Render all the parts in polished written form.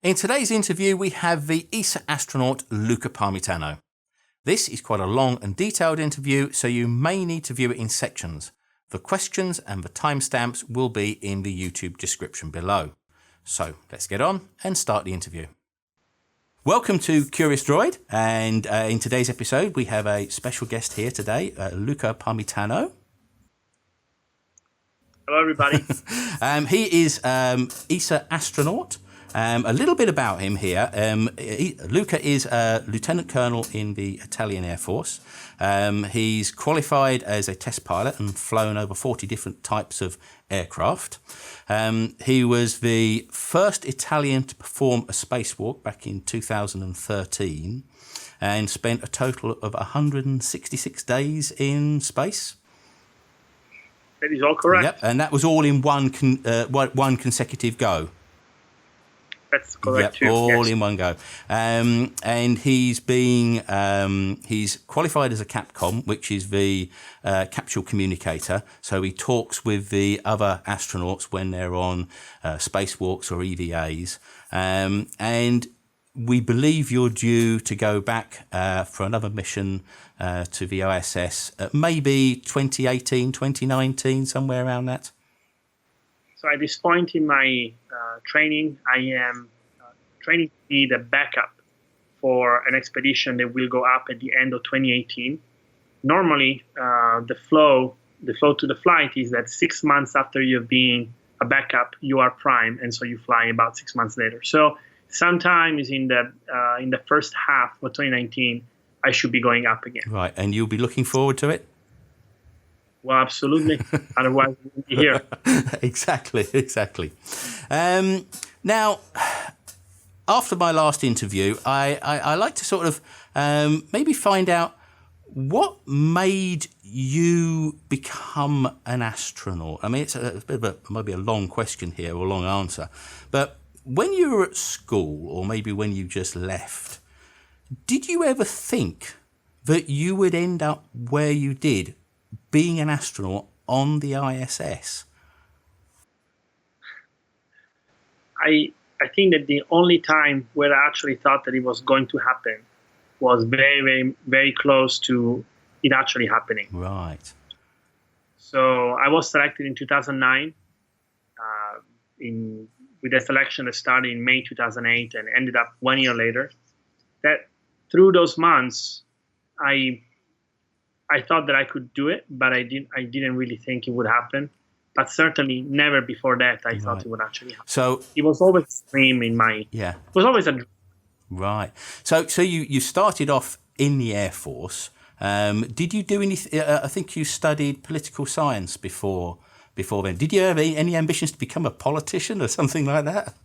In today's interview, we have the ESA astronaut Luca Parmitano. This is quite a long and detailed interview, so you may need to view it in sections. The questions and the timestamps will be in the YouTube description below. So let's get on and start the interview. Welcome to Curious Droid, and in today's episode we have a special guest here today, Luca Parmitano. Hello everybody. He is ESA astronaut. A little bit about him here. Luca is a lieutenant colonel in the Italian Air Force. He's qualified as a test pilot and flown over 40 different types of aircraft. He was the first Italian to perform a spacewalk back in 2013 and spent a total of 166 days in space. That is all correct. Yep, and that was all in one consecutive go. That's correct yep, too. all yes. in one go. And he's qualified as a Capcom, which is the capsule communicator. So he talks with the other astronauts when they're on spacewalks or EVAs. And we believe you're due to go back for another mission to the ISS, maybe 2018, 2019, somewhere around that. So at this point in my training, I am training to be the backup for an expedition that will go up at the end of 2018. Normally, the flow to the flight is that 6 months after you've been a backup, you are prime, and so you fly about 6 months later. So sometimes in the first half of 2019, I should be going up again. Right, and you'll be looking forward to it? Well, absolutely. Otherwise, we wouldn't be here. Exactly. Now, after my last interview, I like to sort of maybe find out what made you become an astronaut. I mean, it's a bit of maybe a long question here or a long answer, but when you were at school, or maybe when you just left, did you ever think that you would end up where you did, being an astronaut on the ISS? I think that the only time where I actually thought that it was going to happen was very, very, very close to it actually happening. Right. So I was selected in 2009 with a selection that started in May 2008 and ended up 1 year later. That through those months, I thought that I could do it, but I didn't really think it would happen. But certainly never before that I thought it would actually happen. So it was always a dream in my. Yeah. It was always a dream. Right. So you started off in the Air Force. Did you do anything? I think you studied political science before then. Did you have any ambitions to become a politician or something like that?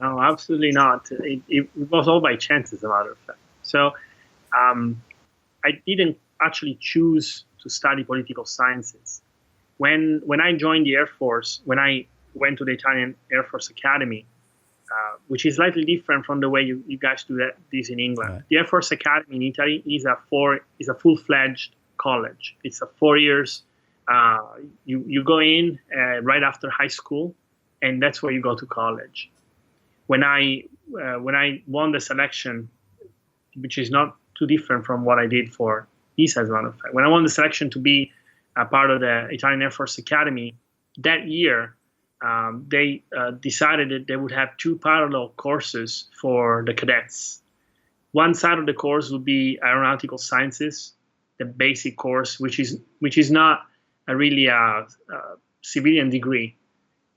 No, absolutely not. It was all by chance, as a matter of fact. So I didn't actually choose to study political sciences. When I joined the Air Force, when I went to the Italian Air Force Academy, which is slightly different from the way you guys do this in England. Right. The Air Force Academy in Italy is a full-fledged college. It's a 4 years. You go in right after high school, and that's where you go to college. When I won the selection, which is not too different from what I did for ESA, as a matter of fact. When I won the selection to be a part of the Italian Air Force Academy, that year they decided that they would have two parallel courses for the cadets. One side of the course would be aeronautical sciences, the basic course, which is not really a civilian degree.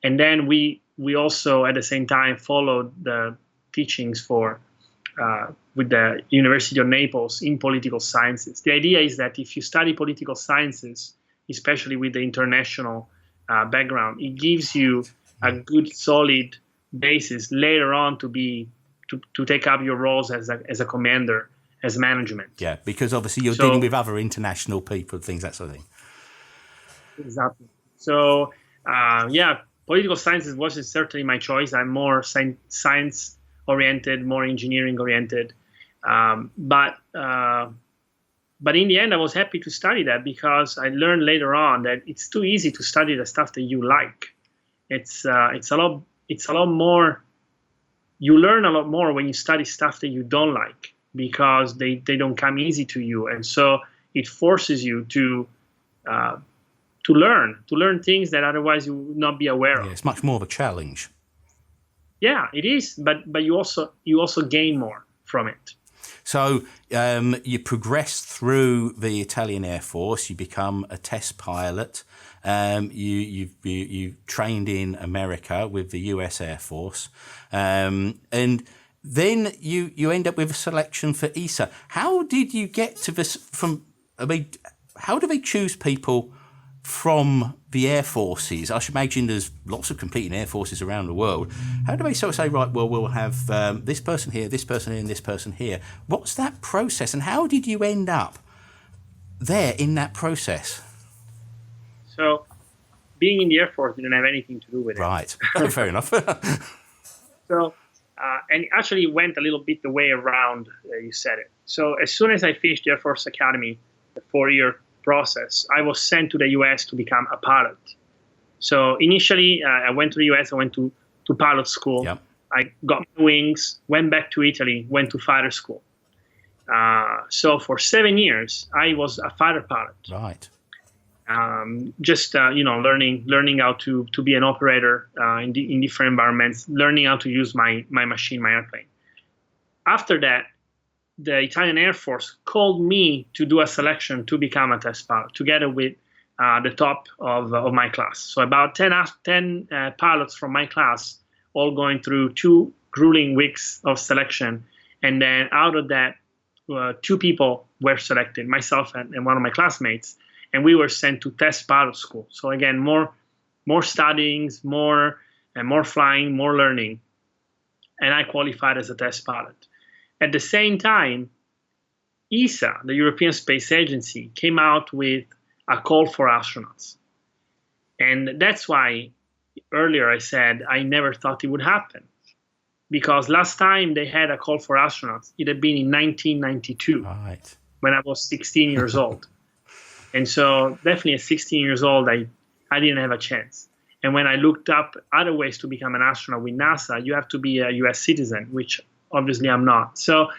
And then we also at the same time followed the teachings for with the University of Naples in political sciences. The idea is that if you study political sciences, especially with the international background, it gives you a good solid basis later on to take up your roles as a commander, as management. Yeah, because obviously you're dealing with other international people, things, that sort of thing. Exactly. So political sciences wasn't certainly my choice. I'm more science oriented, more engineering oriented. But in the end, I was happy to study that because I learned later on that it's too easy to study the stuff that you like. It's a lot more you learn a lot more when you study stuff that you don't like, because they don't come easy to you, and so it forces you to learn things that otherwise you would not be aware of. It's much more of a challenge. Yeah, it is, but you also gain more from it. So you progress through the Italian Air Force. You become a test pilot. You trained in America with the US Air Force, and then you end up with a selection for ESA. How did you get to this? How do they choose people from the air forces? I should imagine there's lots of competing air forces around the world. How do they sort of say, right, well, we'll have this person here, this person here, and this person here? What's that process, and how did you end up there in that process? So, being in the Air Force didn't have anything to do with it. Right. Fair enough. So, and it actually went a little bit the way around you said it. So, as soon as I finished the Air Force Academy, the 4-year process, I was sent to the US to become a pilot. So initially, I went to the US, I went to pilot school. Yep. I got my wings, went back to Italy, went to fighter school. So for 7 years, I was a fighter pilot. Right. Learning how to be an operator in different environments, learning how to use my machine, my airplane. After that, the Italian Air Force called me to do a selection to become a test pilot, together with the top of my class. So about 10 pilots from my class, all going through 2 grueling weeks of selection. And then out of that, 2 people were selected, myself and one of my classmates, and we were sent to test pilot school. So again, more studying, more flying, more learning. And I qualified as a test pilot. At the same time, ESA, the European Space Agency, came out with a call for astronauts. And that's why earlier I said I never thought it would happen. Because last time they had a call for astronauts, it had been in 1992, right, when I was 16 years old. And so definitely at 16 years old, I didn't have a chance. And when I looked up other ways to become an astronaut with NASA, you have to be a US citizen, which obviously I'm not. So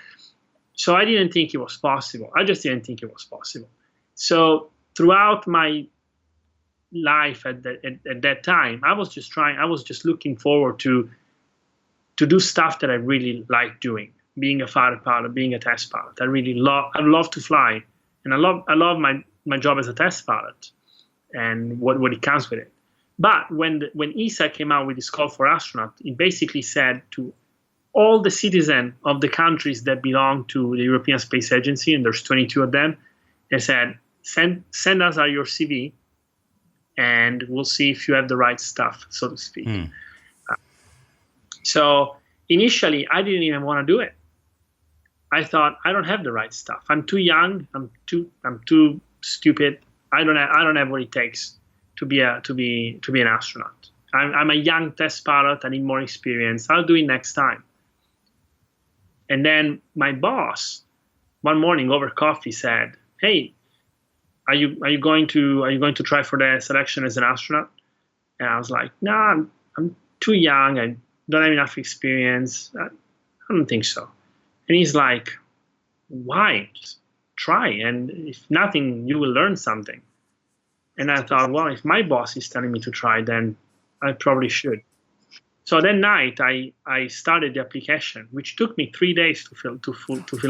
I didn't think it was possible. I just didn't think it was possible. So throughout my life at that time, I was just looking forward to do stuff that I really like doing, being a fighter pilot, being a test pilot. I love to fly, and I love my job as a test pilot and what it comes with it. But when ESA came out with this call for astronauts, it basically said to all the citizens of the countries that belong to the European Space Agency, and there's 22 of them, they said, send us your CV, and we'll see if you have the right stuff, so to speak. So initially, I didn't even want to do it. I thought, I don't have the right stuff. I'm too young. I'm too stupid. I don't have what it takes to be an astronaut. I'm a young test pilot. I need more experience. I'll do it next time. And then my boss, one morning over coffee, said, "Hey, are you going to try for the selection as an astronaut?" And I was like, "No, I'm too young. I don't have enough experience. I don't think so." And he's like, "Why? Just try, and if nothing, you will learn something." And I thought, well, if my boss is telling me to try, then I probably should. So that night, I started the application, which took me 3 days to fill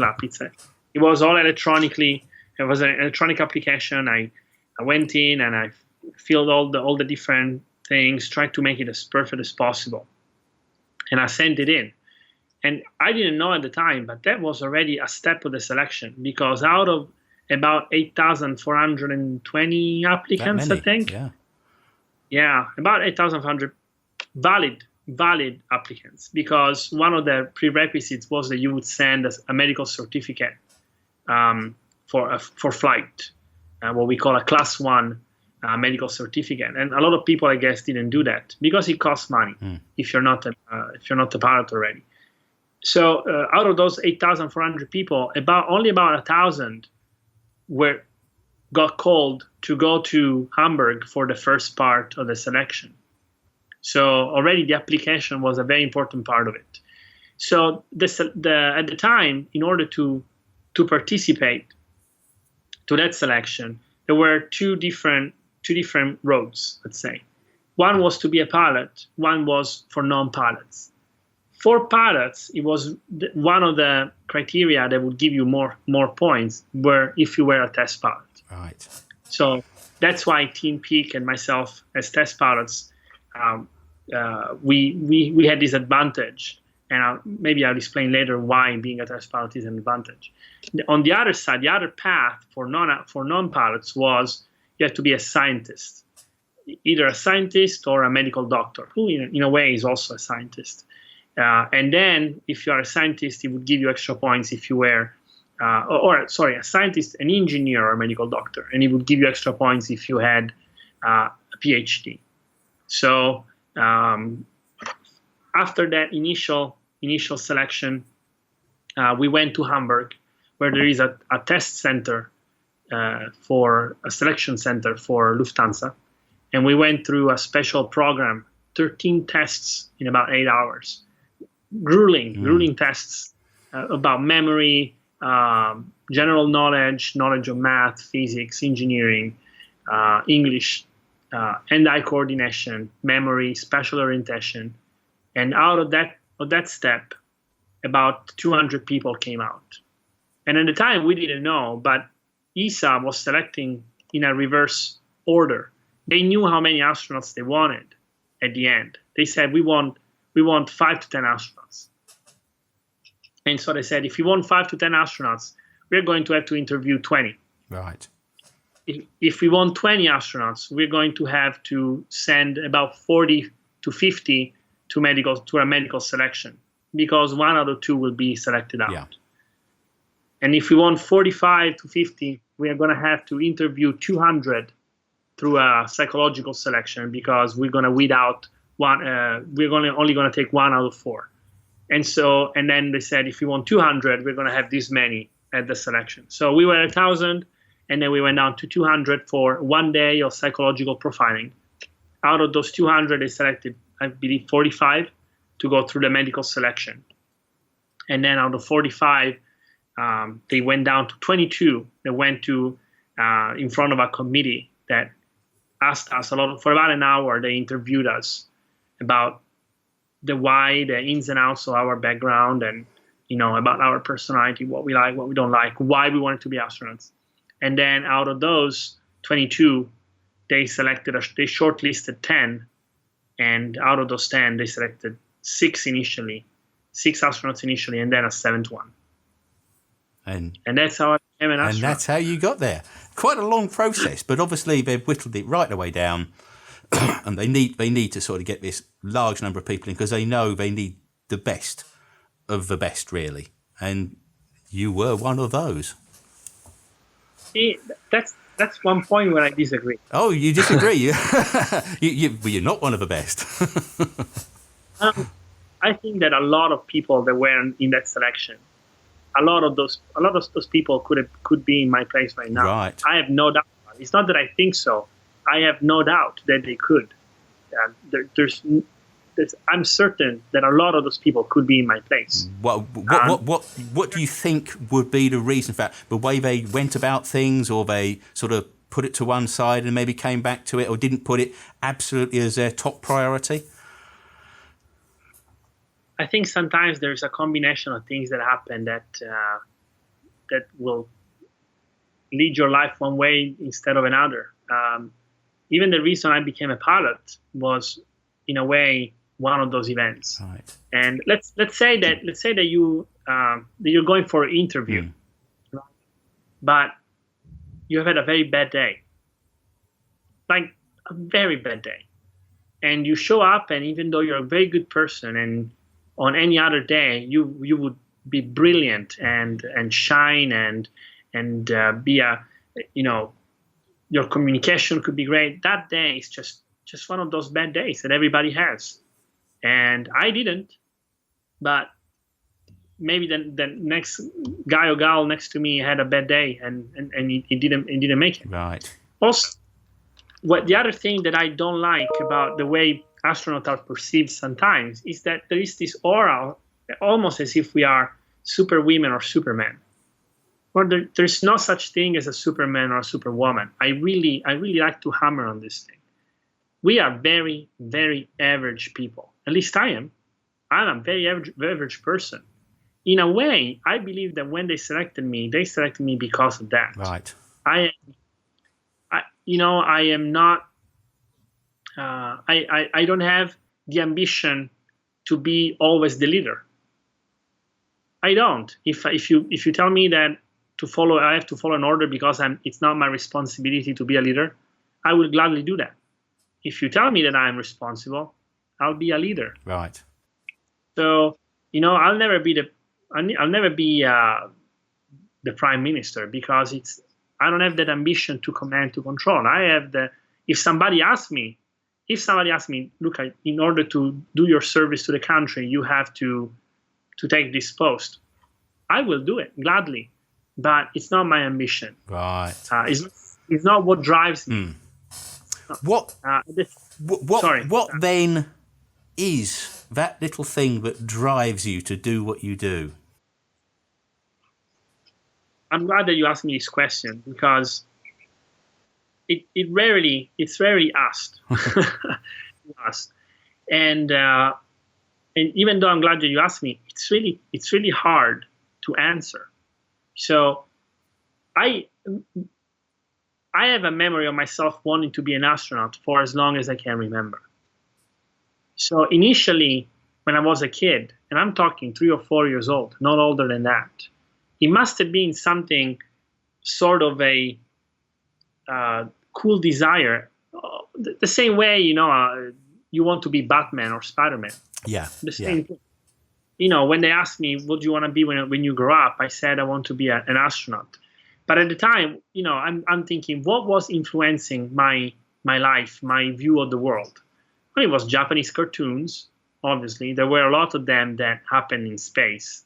up. It was all electronically. It was an electronic application. I went in and I filled all the different things, tried to make it as perfect as possible, and I sent it in. And I didn't know at the time, but that was already a step of the selection, because out of about 8,420 applicants, I think. Yeah, about 8,400 valid applicants, because one of the prerequisites was that you would send a medical certificate for flight, what we call a class 1 medical certificate. And a lot of people, I guess, didn't do that because it costs money if you're not a pilot already. So out of those 8,400 people, only about 1,000 got called to go to Hamburg for the first part of the selection. So already the application was a very important part of it. So at the time, in order to participate to that selection, there were two different roads, let's say. One was to be a pilot, one was for non-pilots. For pilots, it was one of the criteria that would give you more points were if you were a test pilot. Right. So that's why Team Peak and myself as test pilots, we had this advantage. And maybe I'll explain later why being a test pilot is an advantage. On the other side, the other path for non-pilots was you have to be a scientist, either a scientist or a medical doctor, who in a way is also a scientist. And then if you are a scientist, it would give you extra points if you were, a scientist, an engineer, or a medical doctor, and it would give you extra points if you had a PhD. So after that initial selection, we went to Hamburg, where there is a test center for a selection center for Lufthansa, and we went through a special program, 13 tests in about 8 hours. Grueling tests about memory, general knowledge of math, physics, engineering, English, hand-eye coordination, memory, spatial orientation. And out of that step, about 200 people came out. And at the time, we didn't know, but ESA was selecting in a reverse order. They knew how many astronauts they wanted at the end. They said, we want 5 to 10 astronauts. And so they said, if you want 5 to 10 astronauts, we're going to have to interview 20. Right. If we want 20 astronauts, we're going to have to send about 40 to 50 to a medical selection, because one out of two will be selected out. Yeah. And if we want 45 to 50, we are going to have to interview 200 through a psychological selection, because we're going to weed out one. We're only going to take 1 out of 4. And then they said, if you want 200, we're going to have this many at the selection. So we were at 1,000, and then we went down to 200 for 1 day of psychological profiling. Out of those 200, they selected, I believe, 45 to go through the medical selection. And then out of 45, they went down to 22. They went to in front of a committee that asked us for about an hour. They interviewed us about the why, the ins and outs of our background, and about our personality, what we like, what we don't like, why we wanted to be astronauts. And then out of those 22, they shortlisted 10, and out of those 10, they selected 6 astronauts initially, and then a 7th one. And that's how I became an astronaut. And that's how you got there. Quite a long process, but obviously they've whittled it right the way down, and they need to sort of get this large number of people in, because they know they need the best of the best, really. And you were one of those. See, that's one point where I disagree. Oh, you disagree? You're not one of the best. I think that a lot of people that were in that selection, a lot of those people could be in my place right now. Right. I have no doubt. It's not that I think so. I have no doubt that they could. I'm certain that a lot of those people could be in my place. What do you think would be the reason for that? The way they went about things, or they sort of put it to one side and maybe came back to it, or didn't put it absolutely as their top priority? I think sometimes there's a combination of things that happen that will lead your life one way instead of another. Even the reason I became a pilot was, in a way, one of those events. Right. And let's say that you're going for an interview, but you have had a very bad day, like a very bad day, and you show up, and even though you're a very good person, and on any other day you would be brilliant and shine and be your communication could be great. That day is just one of those bad days that everybody has. And I didn't, but maybe the next guy or gal next to me had a bad day and he didn't make it. Right. Also, the other thing that I don't like about the way astronauts are perceived sometimes is that there is this aura almost as if we are super women or supermen. Well, there's no such thing as a Superman or a Superwoman. I really like to hammer on this thing. We are very, very average people. At least I am. I'm a very average person. In a way, I believe that when they selected me because of that. Right. I am not. I don't have the ambition to be always the leader. I don't. If you tell me that I have to follow an order because it's not my responsibility to be a leader, I will gladly do that. If you tell me that I'm responsible, I'll be a leader. Right. So I'll never be the prime minister because I don't have that ambition to command, to control. I have if somebody asks me, look, in order to do your service to the country, you have to take this post, I will do it gladly, but it's not my ambition. Right. It's not what drives me. What Sorry. What then is that little thing that drives you to do what you do? I'm glad that you asked me this question because it's rarely asked. And even though I'm glad that you asked me, it's really hard to answer. So I have a memory of myself wanting to be an astronaut for as long as I can remember. So initially, when I was a kid, and I'm talking 3 or 4 years old, not older than that, it must have been something sort of a cool desire. The same way, you want to be Batman or Spider-Man. Yeah. The same thing. When they asked me, what do you want to be when you grow up? I said, I want to be an astronaut. But at the time, I'm thinking, what was influencing my life, my view of the world? Well, it was Japanese cartoons, obviously. There were a lot of them that happened in space.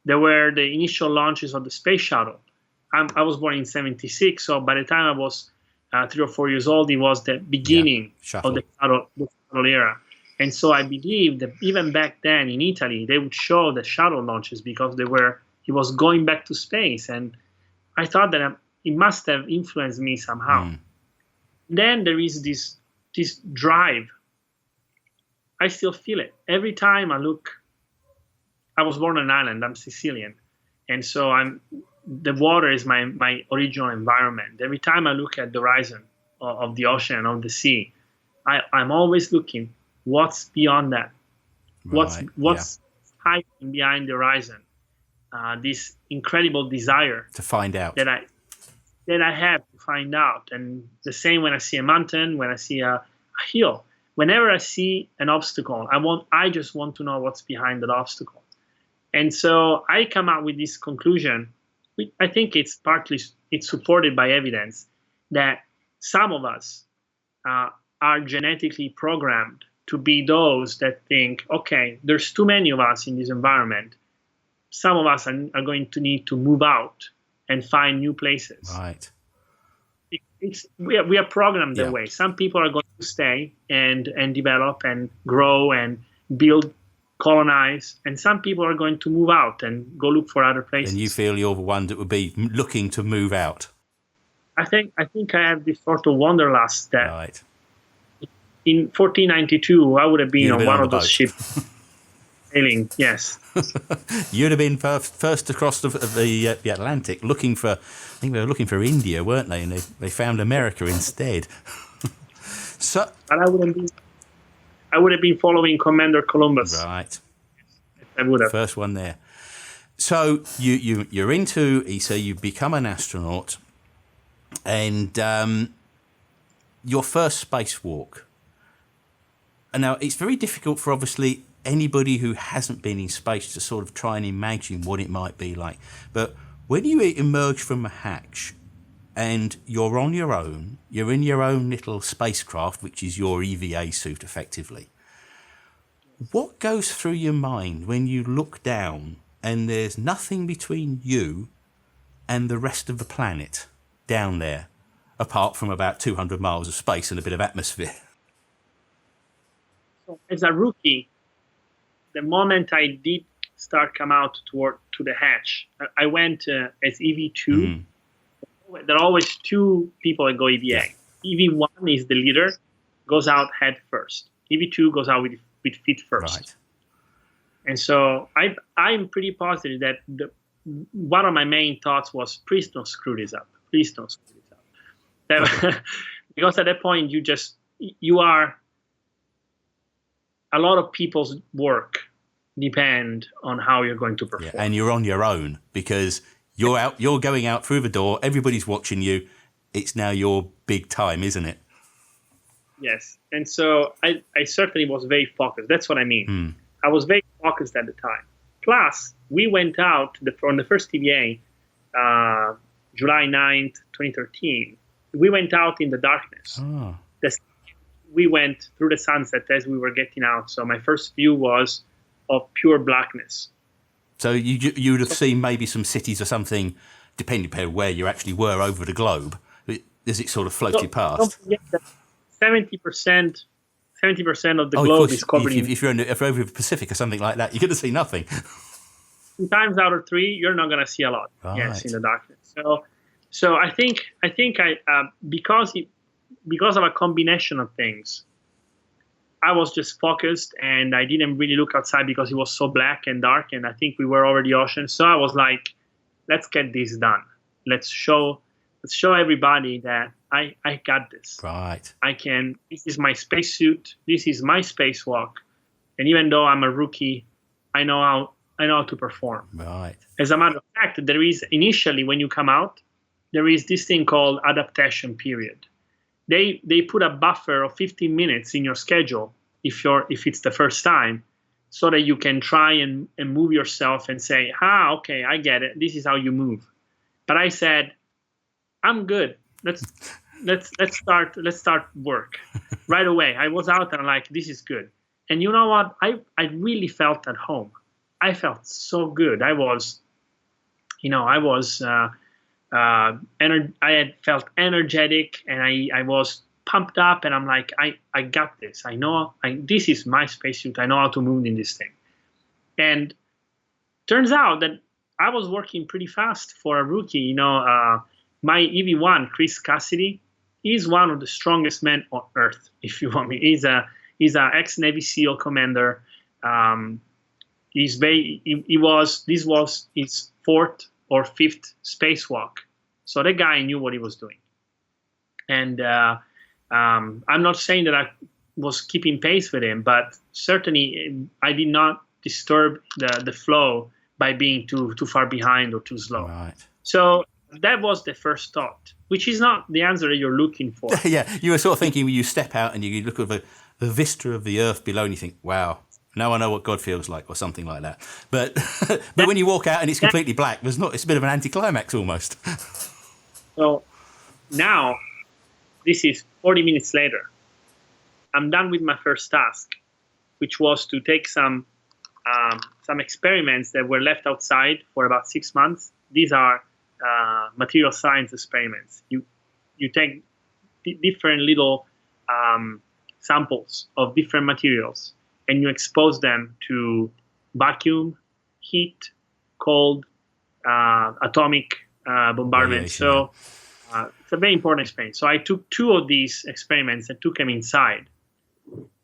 There were the initial launches of the space shuttle. I was born in 1976, so by the time I was 3 or 4 years old, it was the beginning of the shuttle era. And so I believe that even back then in Italy, they would show the shuttle launches because it was going back to space. And I thought that it must have influenced me somehow. Then there is this drive. I still feel it. Every time I look, I was born on an island, I'm Sicilian. And so the water is my original environment. Every time I look at the horizon of the ocean, of the sea, I'm always looking, what's beyond that? What's hiding behind the horizon? This incredible desire to find out that I have to find out. And the same when I see a mountain, when I see a hill, whenever I see an obstacle, I just want to know what's behind that obstacle. And so I come out with this conclusion. I think it's supported by evidence that some of us are genetically programmed to be those that think, okay, there's too many of us in this environment. Some of us are going to need to move out and find new places. Right. We are programmed that way. Some people are going to stay and develop and grow and build, colonize, and some people are going to move out and go look for other places. And you feel you're the one that would be looking to move out? I think I have this sort of wanderlust that right. In 1492 I would have been on one of those ships sailing. Yes. You'd have been first across the Atlantic looking for, I think they were looking for India, weren't they? And they found America instead. So, but I would have been following Commander Columbus. Right. I would have. First one there. So you're into ESA, you become an astronaut, and your first spacewalk. And now it's very difficult for obviously anybody who hasn't been in space to sort of try and imagine what it might be like. But when you emerge from a hatch and you're on your own, you're in your own little spacecraft, which is your EVA suit effectively, what goes through your mind when you look down and there's nothing between you and the rest of the planet down there, apart from about 200 miles of space and a bit of atmosphere? So as a rookie, the moment I did Star come out to the hatch, I went as EV2. There are always two people that go EVA. EV1 is the leader, goes out head first. EV2 goes out with feet first. Right. And so I'm pretty positive that one of my main thoughts was, please don't screw this up. Please don't screw this up. Because at that point, you are, a lot of people's work depend on how you're going to perform. Yeah, and you're on your own because you're going out through the door. Everybody's watching you. It's now your big time, isn't it? Yes. And so I certainly was very focused. That's what I mean. I was very focused at the time. Plus, we went out on the first TVA, July 9th, 2013. We went out in the darkness. Oh. We went through the sunset as we were getting out. So my first view was of pure blackness. So you would have seen maybe some cities or something, depending upon where you actually were over the globe, as it sort of floated past. Don't forget that 70% of the globe is covered in... If you're over the Pacific or something like that, you're going to see nothing. 2 times out of 3, you're not going to see a lot. Right. Yes, in the darkness. So I think because of a combination of things, I was just focused and I didn't really look outside because it was so black and dark, and I think we were over the ocean. So I was like, let's get this done. Let's show everybody that I got this. Right. I can. This is my spacesuit. This is my spacewalk. And even though I'm a rookie, I know how to perform. Right. As a matter of fact, there is initially when you come out, there is this thing called adaptation period. They put a buffer of 15 minutes in your schedule if it's the first time, so that you can try and move yourself and say, okay, I get it. This is how you move. But I said, I'm good. Let's start work right away. I was out and I'm like, this is good. And you know what? I really felt at home. I felt so good. I had felt energetic and I was pumped up, and I'm like, I got this. I know this is my spacesuit. I know how to move in this thing. And turns out that I was working pretty fast for a rookie. My EV1, Chris Cassidy, is one of the strongest men on Earth, if you want me. He's a ex-Navy SEAL commander. This was his 4th or 5th spacewalk. So the guy knew what he was doing. And I'm not saying that I was keeping pace with him, but certainly I did not disturb the flow by being too far behind or too slow. Right. So that was the first thought, which is not the answer that you're looking for. Yeah, you were sort of thinking when you step out and you look at the vista of the Earth below and you think, wow, now I know what God feels like, or something like that. But when you walk out and it's completely black, it's a bit of an anticlimax almost. So now, this is 40 minutes later. I'm done with my first task, which was to take some experiments that were left outside for about 6 months. These are material science experiments. You take different little samples of different materials, and you expose them to vacuum, heat, cold, atomic bombardment. Radiation, so it's a very important experiment. So I took 2 of these experiments and took them inside.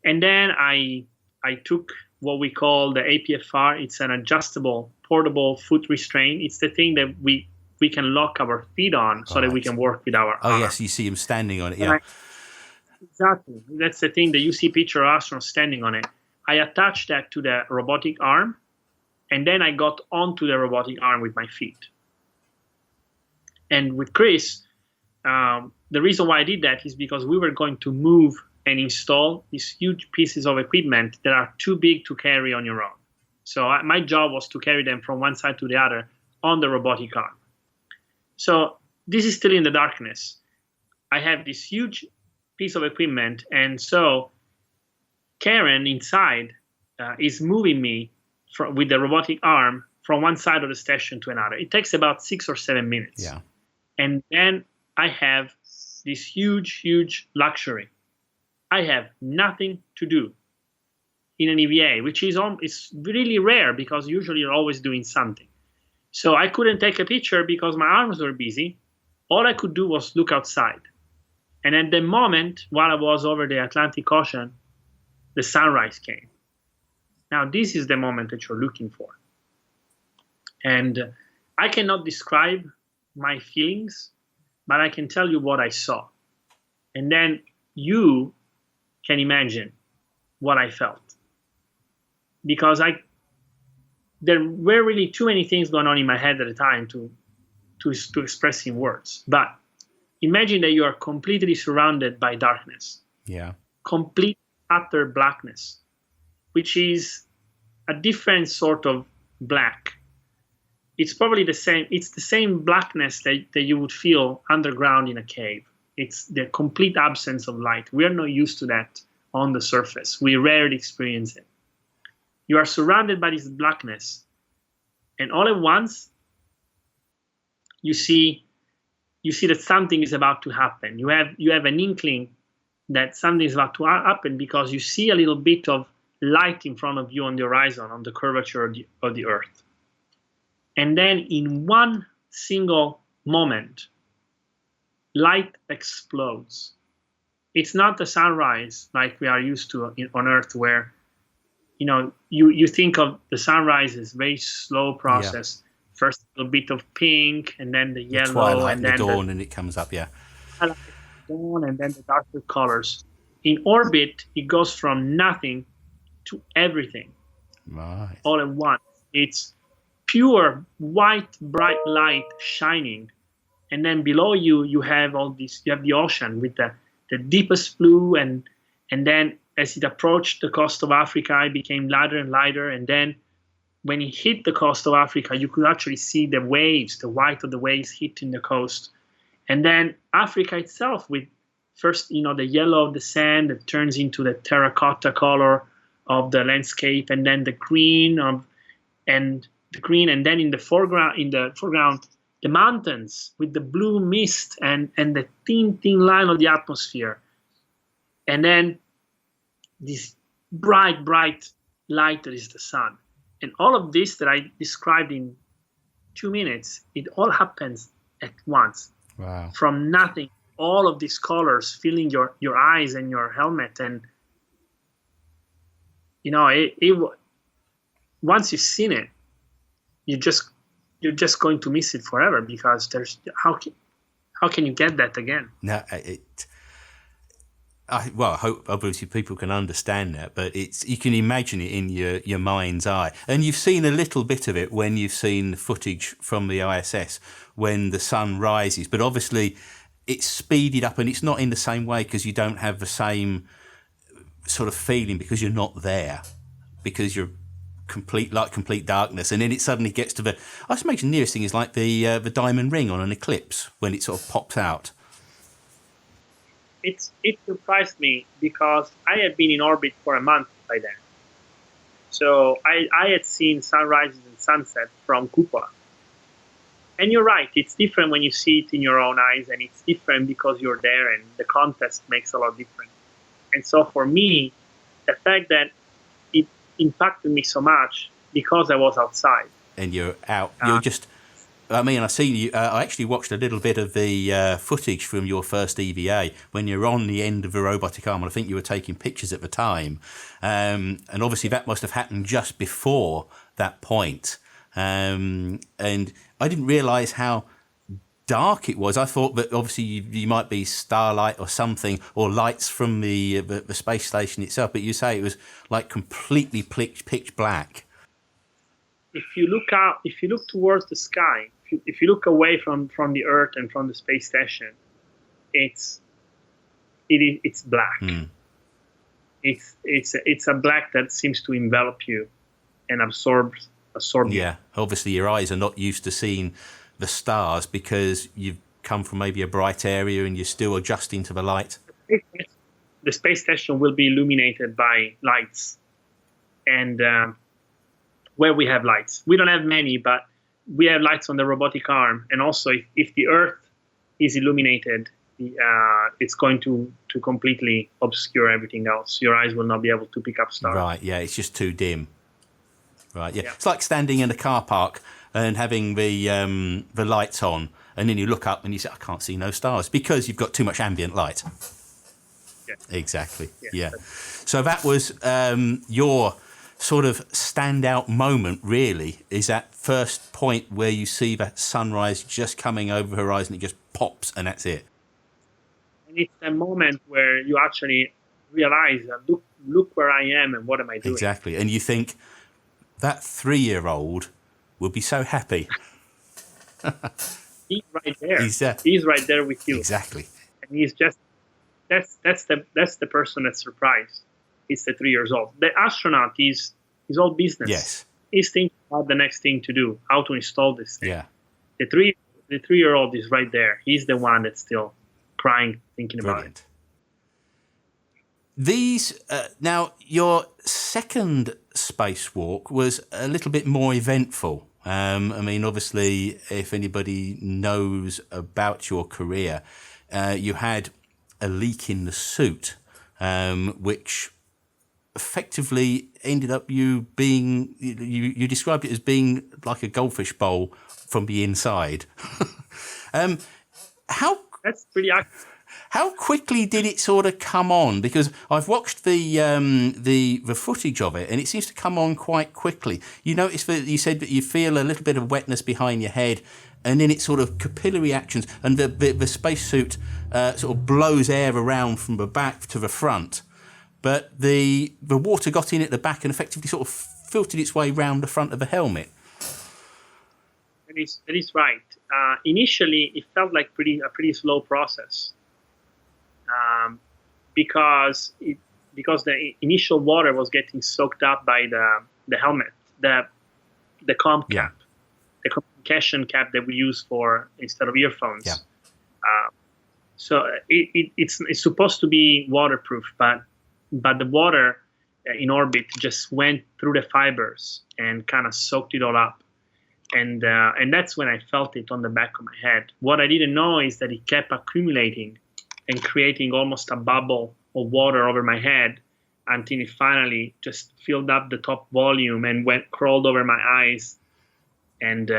And then I took what we call the APFR. It's an adjustable portable foot restraint. It's the thing that we can lock our feet on so that we can work with our arm. Yes, you see him standing on it, yeah. Exactly. That's the thing that you see picture of astronauts standing on it. I attached that to the robotic arm, and then I got onto the robotic arm with my feet. And with Chris, the reason why I did that is because we were going to move and install these huge pieces of equipment that are too big to carry on your own. So my job was to carry them from one side to the other on the robotic arm. So this is still in the darkness. I have this huge piece of equipment, and so Karen inside is moving me with the robotic arm from one side of the station to another. It takes about 6 or 7 minutes. Yeah. And then I have this huge, huge luxury. I have nothing to do in an EVA, which is it's really rare because usually you're always doing something. So I couldn't take a picture because my arms were busy. All I could do was look outside. And at the moment, while I was over the Atlantic Ocean, the sunrise came. Now, this is the moment that you're looking for. And I cannot describe my feelings, but I can tell you what I saw. And then you can imagine what I felt. Because there were really too many things going on in my head at the time to express in words. But imagine that you are completely surrounded by darkness. Yeah. Complete, utter blackness, which is a different sort of black. It's probably the same. It's the same blackness that you would feel underground in a cave. It's the complete absence of light. We are not used to that on the surface. We rarely experience it. You are surrounded by this blackness, and all at once, you see that something is about to happen. You have an inkling that something is about to happen because you see a little bit of light in front of you on the horizon, on the curvature of the Earth. And then in one single moment, light explodes. It's not the sunrise like we are used to on Earth, where you think of the sunrise as very slow process. Yeah. First a little bit of pink, and then the yellow, twilight, and then the dawn, and it comes up. Yeah, dawn, and then the darker colors. In orbit, it goes from nothing to everything, right, all at once. It's pure white, bright light shining, and then below you have all this. You have the ocean with the deepest blue, and then as it approached the coast of Africa, it became lighter and lighter, and then when it hit the coast of Africa, you could actually see the waves, the white of the waves hitting the coast. And then Africa itself, with first, the yellow of the sand that turns into the terracotta color of the landscape, and then the green and then in the foreground, the mountains with the blue mist and the thin line of the atmosphere. And then this bright light that is the sun. And all of this that I described in 2 minutes, it all happens at once. Wow. From nothing, all of these colors filling your eyes and your helmet. And, once you've seen it, you're just going to miss it forever, because how can you get that again? No, I hope obviously people can understand that, but you can imagine it in your mind's eye. And you've seen a little bit of it when you've seen the footage from the ISS when the sun rises, but obviously it's speeded up, and it's not in the same way because you don't have the same sort of feeling because you're not there, because you're complete darkness, and then it suddenly gets to I suppose the nearest thing is like the diamond ring on an eclipse when it sort of pops out. It surprised me because I had been in orbit for a month by then. So I had seen sunrises and sunsets from cupola. And you're right, it's different when you see it in your own eyes, and it's different because you're there, and the context makes a lot different. And so for me, the fact that it impacted me so much because I was outside. And you're out, you're just... I see you. I actually watched a little bit of the footage from your first EVA when you're on the end of the robotic arm, and I think you were taking pictures at the time. And obviously that must have happened just before that point. And I didn't realise how dark it was. I thought that obviously you might be starlight or something, or lights from the space station itself, but you say it was like completely pitch black. If you look towards the sky, if you look away from the Earth and from the space station, it's black. Mm. It's a black that seems to envelop you and absorb you. Yeah, obviously your eyes are not used to seeing the stars because you've come from maybe a bright area and you're still adjusting to the light. The space station will be illuminated by lights, and where we have lights. We don't have many, but we have lights on the robotic arm. And also, if the Earth is illuminated, it's going to completely obscure everything else. Your eyes will not be able to pick up stars. Right, yeah, it's just too dim. Right, yeah. It's like standing in a car park and having the lights on, and then you look up and you say, I can't see no stars, because you've got too much ambient light. Yeah. Exactly, yeah. So that was your sort of standout moment, really, is that first point where you see that sunrise just coming over the horizon, it just pops, and that's it. And it's a moment where you actually realize, look where I am and what am I doing. Exactly, and you think, that 3-year-old will be so happy. He's right there. He's right there with you. Exactly. And he's just that's the person that's surprised. It's the 3 years old. The astronaut is all business. Yes. He's thinking about the next thing to do, how to install this thing. Yeah. The 3-year-old is right there. He's the one that's still crying, thinking about it. These now, your second spacewalk was a little bit more eventful. I mean, obviously, if anybody knows about your career, you had a leak in the suit, which effectively ended up you being, you described it as being like a goldfish bowl from the inside. That's pretty accurate. How quickly did it sort of come on? Because I've watched the footage of it, and it seems to come on quite quickly. You notice that you said that you feel a little bit of wetness behind your head, and then it's sort of capillary actions, and the spacesuit sort of blows air around from the back to the front. But the water got in at the back and effectively sort of filtered its way round the front of the helmet. That is right. Initially, it felt like a pretty slow process. Because the initial water was getting soaked up by the helmet, the comm cap, the communication cap that we use for instead of earphones. Yeah. So it's supposed to be waterproof, but the water in orbit just went through the fibers and kind of soaked it all up. And that's when I felt it on the back of my head. What I didn't know is that it kept accumulating and creating almost a bubble of water over my head until it finally just filled up the top volume and crawled over my eyes, and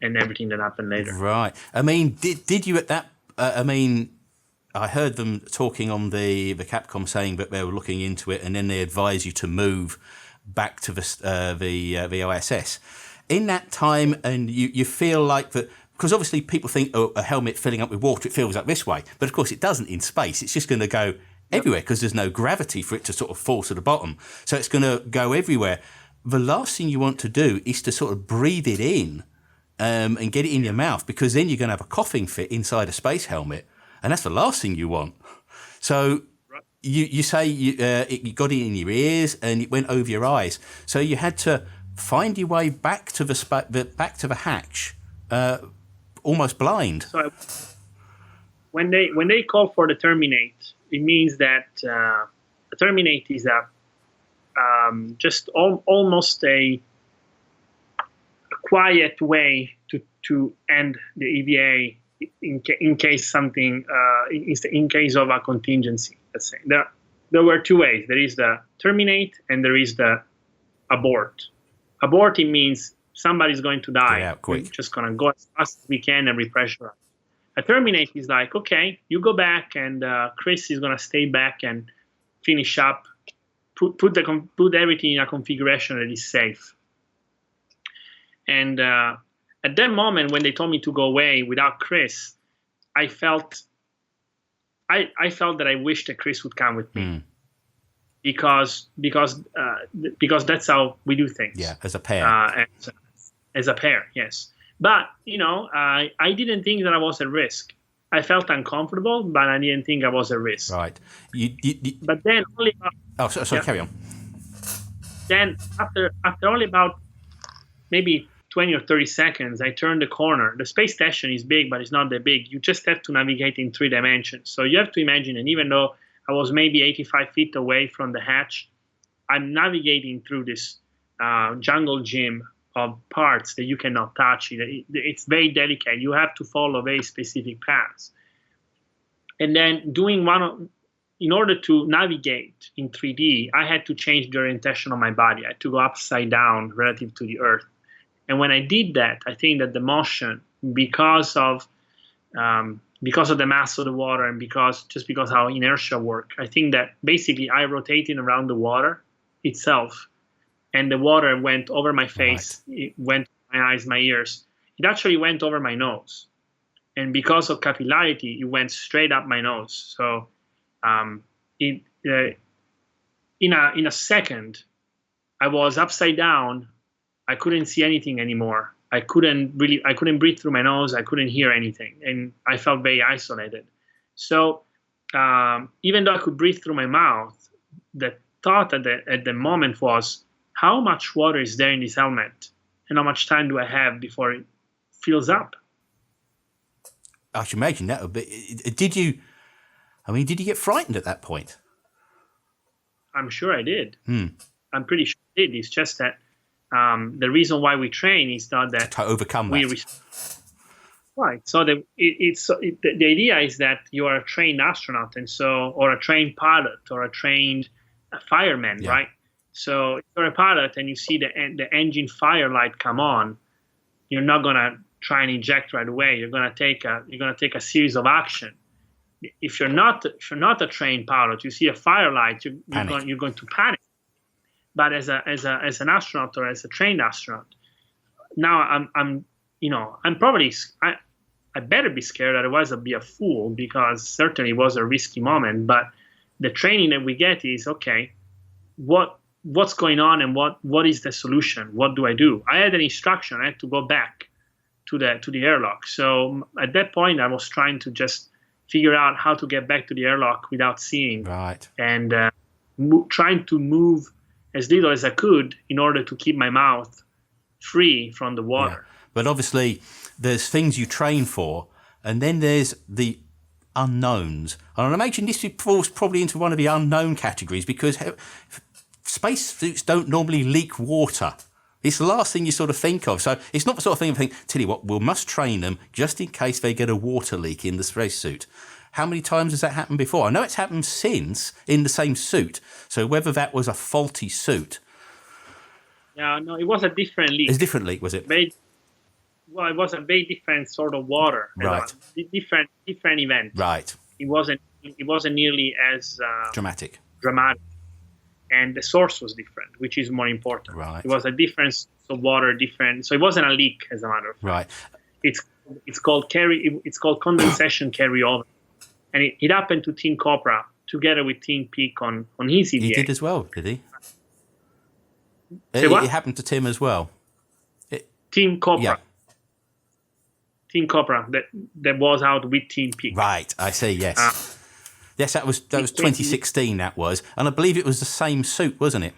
everything that happened later. Right. I mean, did you at that? I mean, I heard them talking on the Capcom saying that they were looking into it, and then they advised you to move back to the OSS. In that time, and you feel like that. Because obviously people think, oh, a helmet filling up with water, it fills up this way. But of course it doesn't in space. It's just going to go everywhere because there's no gravity for it to sort of fall to the bottom. So it's going to go everywhere. The last thing you want to do is to sort of breathe it in and get it in your mouth, because then you're going to have a coughing fit inside a space helmet. And that's the last thing you want. So you say you got it in your ears and it went over your eyes. So you had to find your way back to the hatch. Almost blind. So when they call for the terminate, it means that the terminate is just almost a quiet way to end the EVA in case something in case of a contingency. Let's say there were two ways. There is the terminate and there is the abort. Abort, it means somebody's going to die. We're just going to go as fast as we can and repressurize. A terminate is like, okay, you go back, and Chris is going to stay back and finish up, put everything in a configuration that is safe. And at that moment, when they told me to go away without Chris, I felt that I wished that Chris would come with me. Because that's how we do things. Yeah, as a pair. As a pair, yes. But, I didn't think that I was at risk. I felt uncomfortable, but I didn't think I was at risk. Right. But then only about... sorry, carry on. Then after only about maybe 20 or 30 seconds, I turned the corner. The space station is big, but it's not that big. You just have to navigate in 3 dimensions. So you have to imagine, and even though I was maybe 85 feet away from the hatch, I'm navigating through this jungle gym of parts that you cannot touch. It's very delicate. You have to follow very specific paths. And then in order to navigate in 3D, I had to change the orientation of my body. I had to go upside down relative to the Earth. And when I did that, I think that the motion, because of the mass of the water and because how inertia work, I think that basically I rotated around the water itself, and the water went over my face, it went over my eyes, my ears. It actually went over my nose. And because of capillarity, it went straight up my nose. So in a second, I was upside down. I couldn't see anything anymore. I couldn't breathe through my nose. I couldn't hear anything, and I felt very isolated. So even though I could breathe through my mouth, the thought at the moment was, how much water is there in this helmet, and how much time do I have before it fills up? I should imagine that would be. Did you get frightened at that point? I'm sure I did. I'm pretty sure I did. It's just that the reason why we train is not that to overcome that. Right. So the idea is that you are a trained astronaut, or a trained pilot, or a trained fireman, right? So if you're a pilot and you see the engine fire light come on, you're not gonna try and eject right away. You're gonna take a series of action. If you're not a trained pilot, you see a fire light, you're going to panic. But as an astronaut or as a trained astronaut, now I better be scared, otherwise I'll be a fool, because certainly it was a risky moment. But the training that we get is, okay, what's going on and what is the solution? What do I do? I had an instruction. I had to go back to the airlock. So at that point, I was trying to just figure out how to get back to the airlock without seeing, and trying to move as little as I could in order to keep my mouth free from the water. Yeah. But obviously, there's things you train for, and then there's the unknowns. And I imagine this falls probably into one of the unknown categories, because spacesuits don't normally leak water. It's the last thing you sort of think of. So it's not the sort of thing you think, tell you what, we must train them just in case they get a water leak in the spacesuit. How many times has that happened before? I know it's happened since in the same suit. So whether that was a faulty suit. Yeah, no, it was a different leak. It's a different leak, was it? It was a very different sort of water. Right. Different event. Right. It wasn't nearly as dramatic. And the source was different, which is more important. Right. It was a difference of water, different. So it wasn't a leak, as a matter of fact. Right. It's called condensation carryover, and it happened to Team Copra together with Team Peak on his EVA. He did as well, did he? It happened to Tim as well. Team Copra. Yeah. Team Copra that was out with Team Peak. Right. I see. Yes. Yes, that was 2016. That was, and I believe it was the same suit, wasn't it?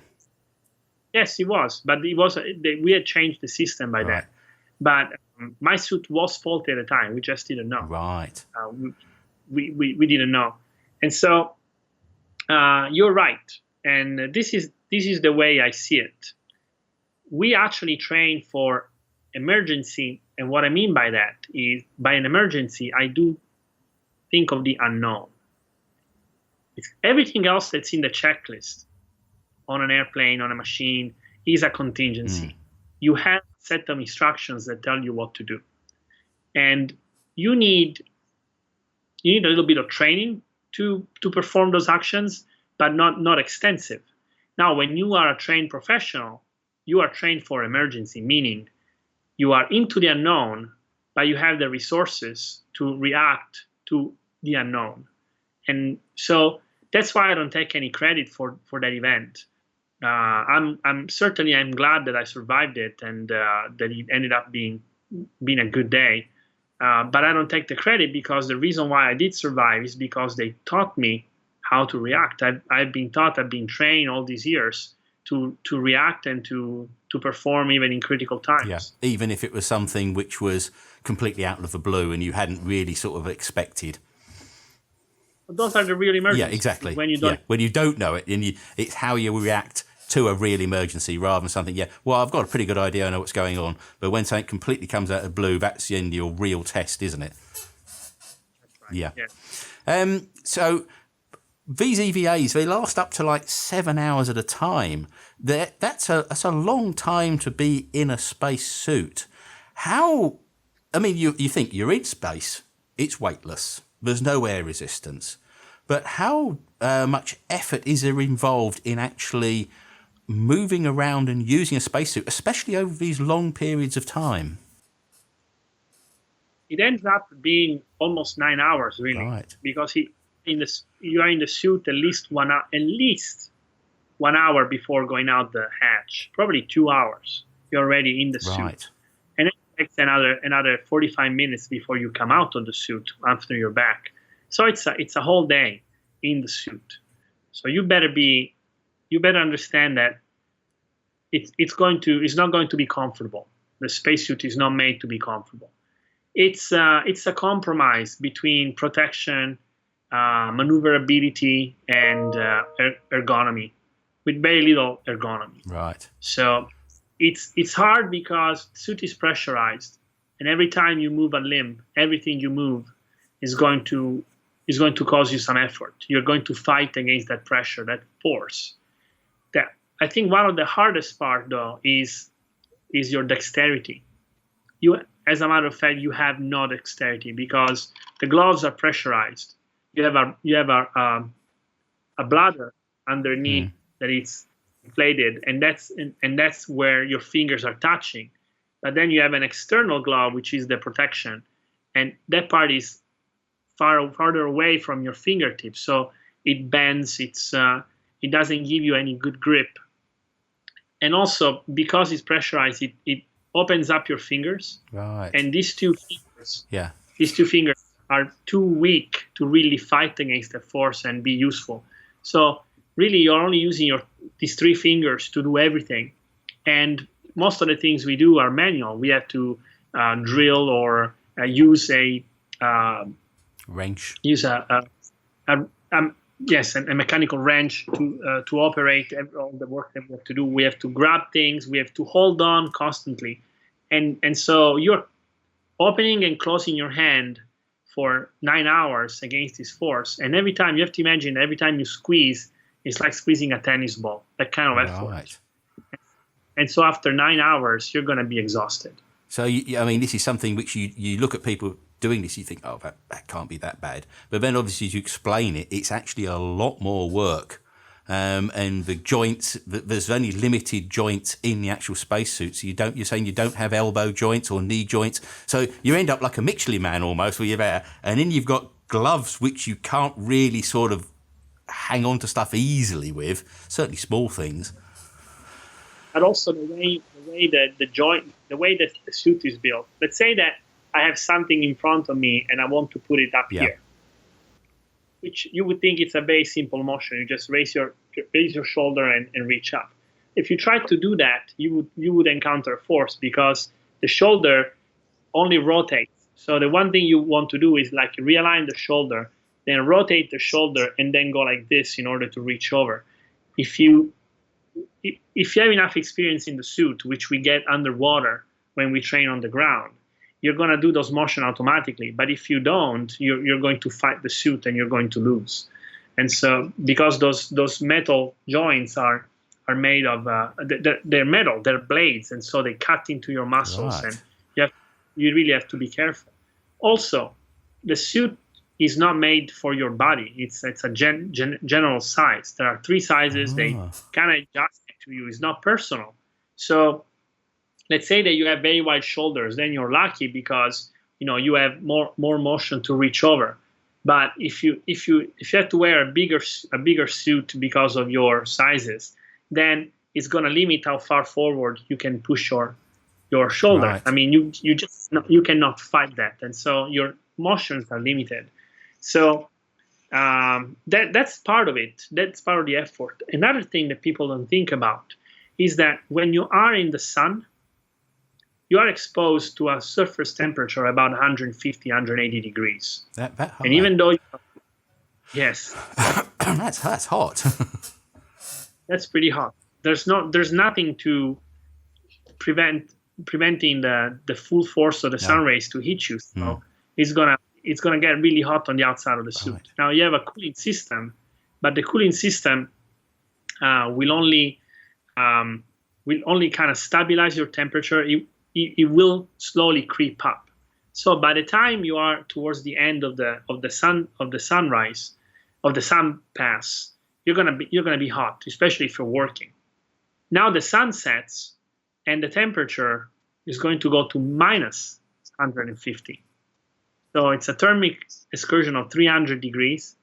Yes, it was, but we had changed the system by then. But my suit was faulty at the time. We just didn't know. Right. We didn't know, and so you're right. And this is the way I see it. We actually train for emergency, and what I mean by that is, by an emergency, I do think of the unknown. It's everything else that's in the checklist on an airplane, on a machine, is a contingency. You have a set of instructions that tell you what to do, and you need a little bit of training to perform those actions, but not extensive. Now, when you are a trained professional, you are trained for emergency, meaning you are into the unknown, but you have the resources to react to the unknown. And so that's why I don't take any credit for that event. I'm glad that I survived it, and that it ended up being a good day. But I don't take the credit, because the reason why I did survive is because they taught me how to react. I've been trained all these years to react and to perform even in critical times. Yeah, even if it was something which was completely out of the blue and you hadn't really sort of expected. Those are the real emergencies. Yeah, exactly. When you don't know it, and it's how you react to a real emergency rather than something. Yeah, well, I've got a pretty good idea. I know what's going on, but when something completely comes out of the blue, that's the end of your real test, isn't it? That's right. Yeah. Yeah. So these EVAs, they last up to like 7 hours at a time. That's a long time to be in a space suit. How? I mean, you think you're in space, it's weightless, there's no air resistance, but how much effort is there involved in actually moving around and using a spacesuit, especially over these long periods of time? It ends up being almost 9 hours, really, Right. because you are in the suit at least 1 hour before going out the hatch, probably 2 hours. You're already in the suit. Right. And it takes another 45 minutes before you come out of the suit after you're back. So it's a whole day in the suit. So you better understand that it's not going to be comfortable. The spacesuit is not made to be comfortable. It's a compromise between protection, maneuverability, and ergonomy, with very little ergonomy. Right. So it's hard because the suit is pressurized, and every time you move a limb, everything you move is going to cause you some effort. You're going to fight against that pressure, that force. That I think one of the hardest part though is your dexterity. As a matter of fact, you have no dexterity because the gloves are pressurized. You have a bladder underneath that is inflated, and that's where your fingers are touching. But then you have an external glove, which is the protection, and that part is farther away from your fingertips, so it bends. It doesn't give you any good grip, and also because it's pressurized, it opens up your fingers. Right. And these two fingers are too weak to really fight against the force and be useful. So really, you're only using these three fingers to do everything. And most of the things we do are manual. We have to drill or use a wrench. Use a mechanical wrench to operate all the work that we have to do. We have to grab things. We have to hold on constantly, and so you're opening and closing your hand for 9 hours against this force. And every time you have to imagine, every time you squeeze, it's like squeezing a tennis ball. That kind of effort. Right. And so after 9 hours, you're going to be exhausted. So I mean, this is something which you look at people doing this, you think, oh, that can't be that bad. But then obviously as you explain it, it's actually a lot more work. And the joints, there's only limited joints in the actual spacesuit. So you're saying you don't have elbow joints or knee joints. So you end up like a Michelin man almost, where you're there. And then you've got gloves which you can't really sort of hang on to stuff easily with, certainly small things. And also the way that the suit is built. Let's say that I have something in front of me and I want to put it up here, which you would think it's a very simple motion. You just raise your shoulder and reach up. If you try to do that, you would encounter force because the shoulder only rotates. So the one thing you want to do is like realign the shoulder, then rotate the shoulder, and then go like this in order to reach over. If you have enough experience in the suit, which we get underwater when we train on the ground, you're going to do those motions automatically. But if you don't, you're going to fight the suit and you're going to lose. And so because those metal joints are made of, they're metal, they're blades, and so they cut into your muscles. Right. And you really have to be careful. Also, the suit is not made for your body. It's a general size. There are 3 sizes. They kind of adjust it to you. It's not personal. So let's say that you have very wide shoulders, then you're lucky because you have more motion to reach over. But if you have to wear a bigger suit because of your sizes, then it's going to limit how far forward you can push your shoulder. Right. I mean, you cannot fight that, and so your motions are limited. So that's part of it. That's part of the effort. Another thing that people don't think about is that when you are in the sun, you are exposed to a surface temperature about 150, 180 degrees. That hot. And even though, yes, that's hot. that's pretty hot. There's nothing to preventing the full force of the sun rays to hit you. So it's gonna it's going to get really hot on the outside of the suit. Right. Now you have a cooling system, but the cooling system will only kind of stabilize your temperature. It will slowly creep up. So by the time you are towards the end of the sun pass, you're gonna be hot, especially if you're working. Now the sun sets, and the temperature is going to go to minus 150. So it's a thermic excursion of 300 degrees.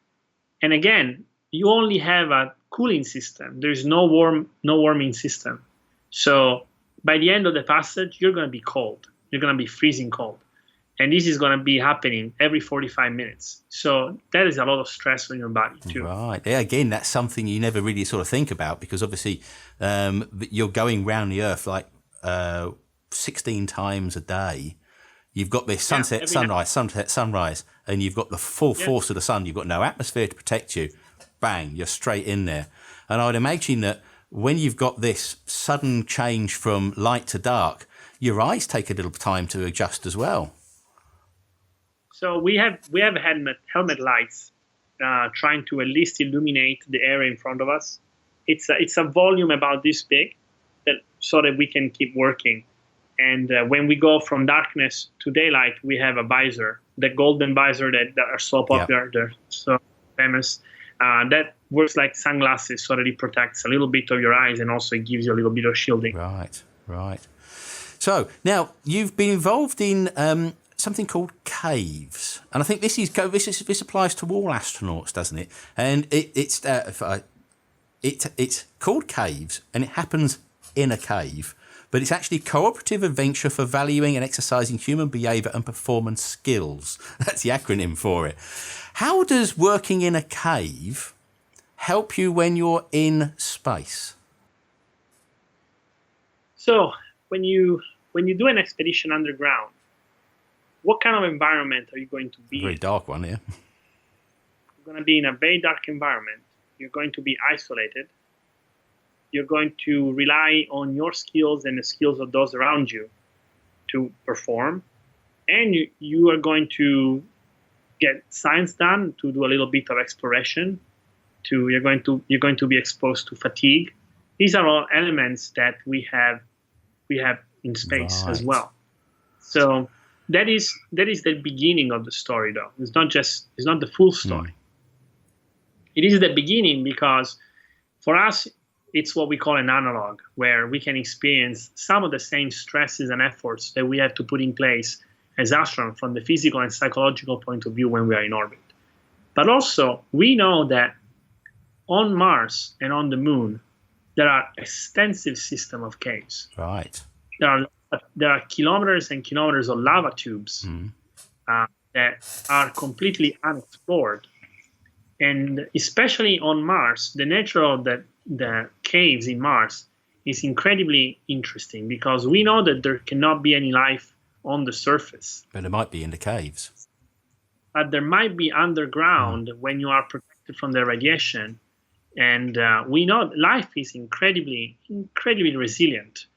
And again, you only have a cooling system. There's no warming system. So by the end of the passage, you're going to be cold. You're going to be freezing cold. And this is going to be happening every 45 minutes. So that is a lot of stress on your body too. Right. Yeah, again, that's something you never really sort of think about, because obviously you're going round the Earth like 16 times a day. You've got this sunset, sunrise, sunset, sunrise, and you've got the full force of the sun. You've got no atmosphere to protect you. Bang, you're straight in there. And I would imagine that when you've got this sudden change from light to dark, your eyes take a little time to adjust as well. So we have helmet lights trying to at least illuminate the area in front of us. It's a volume about this big, so that we can keep working. And when we go from darkness to daylight, we have a visor, the golden visor that are so popular, they're so famous. That works like sunglasses, so that it protects a little bit of your eyes, and also it gives you a little bit of shielding. Right. So now you've been involved in something called caves, and I think this applies to all astronauts, doesn't it? And it's called caves, and it happens in a cave. But it's actually cooperative adventure for valuing and exercising human behaviour and performance skills. That's the acronym for it. How does working in a cave help you when you're in space? So when you do an expedition underground, what kind of environment are you going to be in? Very dark one, yeah. You're going to be in a very dark environment. You're going to be isolated. You're going to rely on your skills and the skills of those around you to perform. And you are going to get science done, to do a little bit of exploration. You're going to be exposed to fatigue. These are all elements that we have in space as well. So that is the beginning of the story, though. It's not the full story. It is the beginning, because for us, it's what we call an analog, where we can experience some of the same stresses and efforts that we have to put in place as astronauts from the physical and psychological point of view when we are in orbit. But also, we know that on Mars and on the Moon, there are extensive system of caves. Right. There are kilometers and kilometers of lava tubes that are completely unexplored. And especially on Mars, the nature of the caves in Mars is incredibly interesting, because we know that there cannot be any life on the surface. But there might be in the caves. But there might be underground when you are protected from the radiation. And we know life is incredibly, incredibly resilient.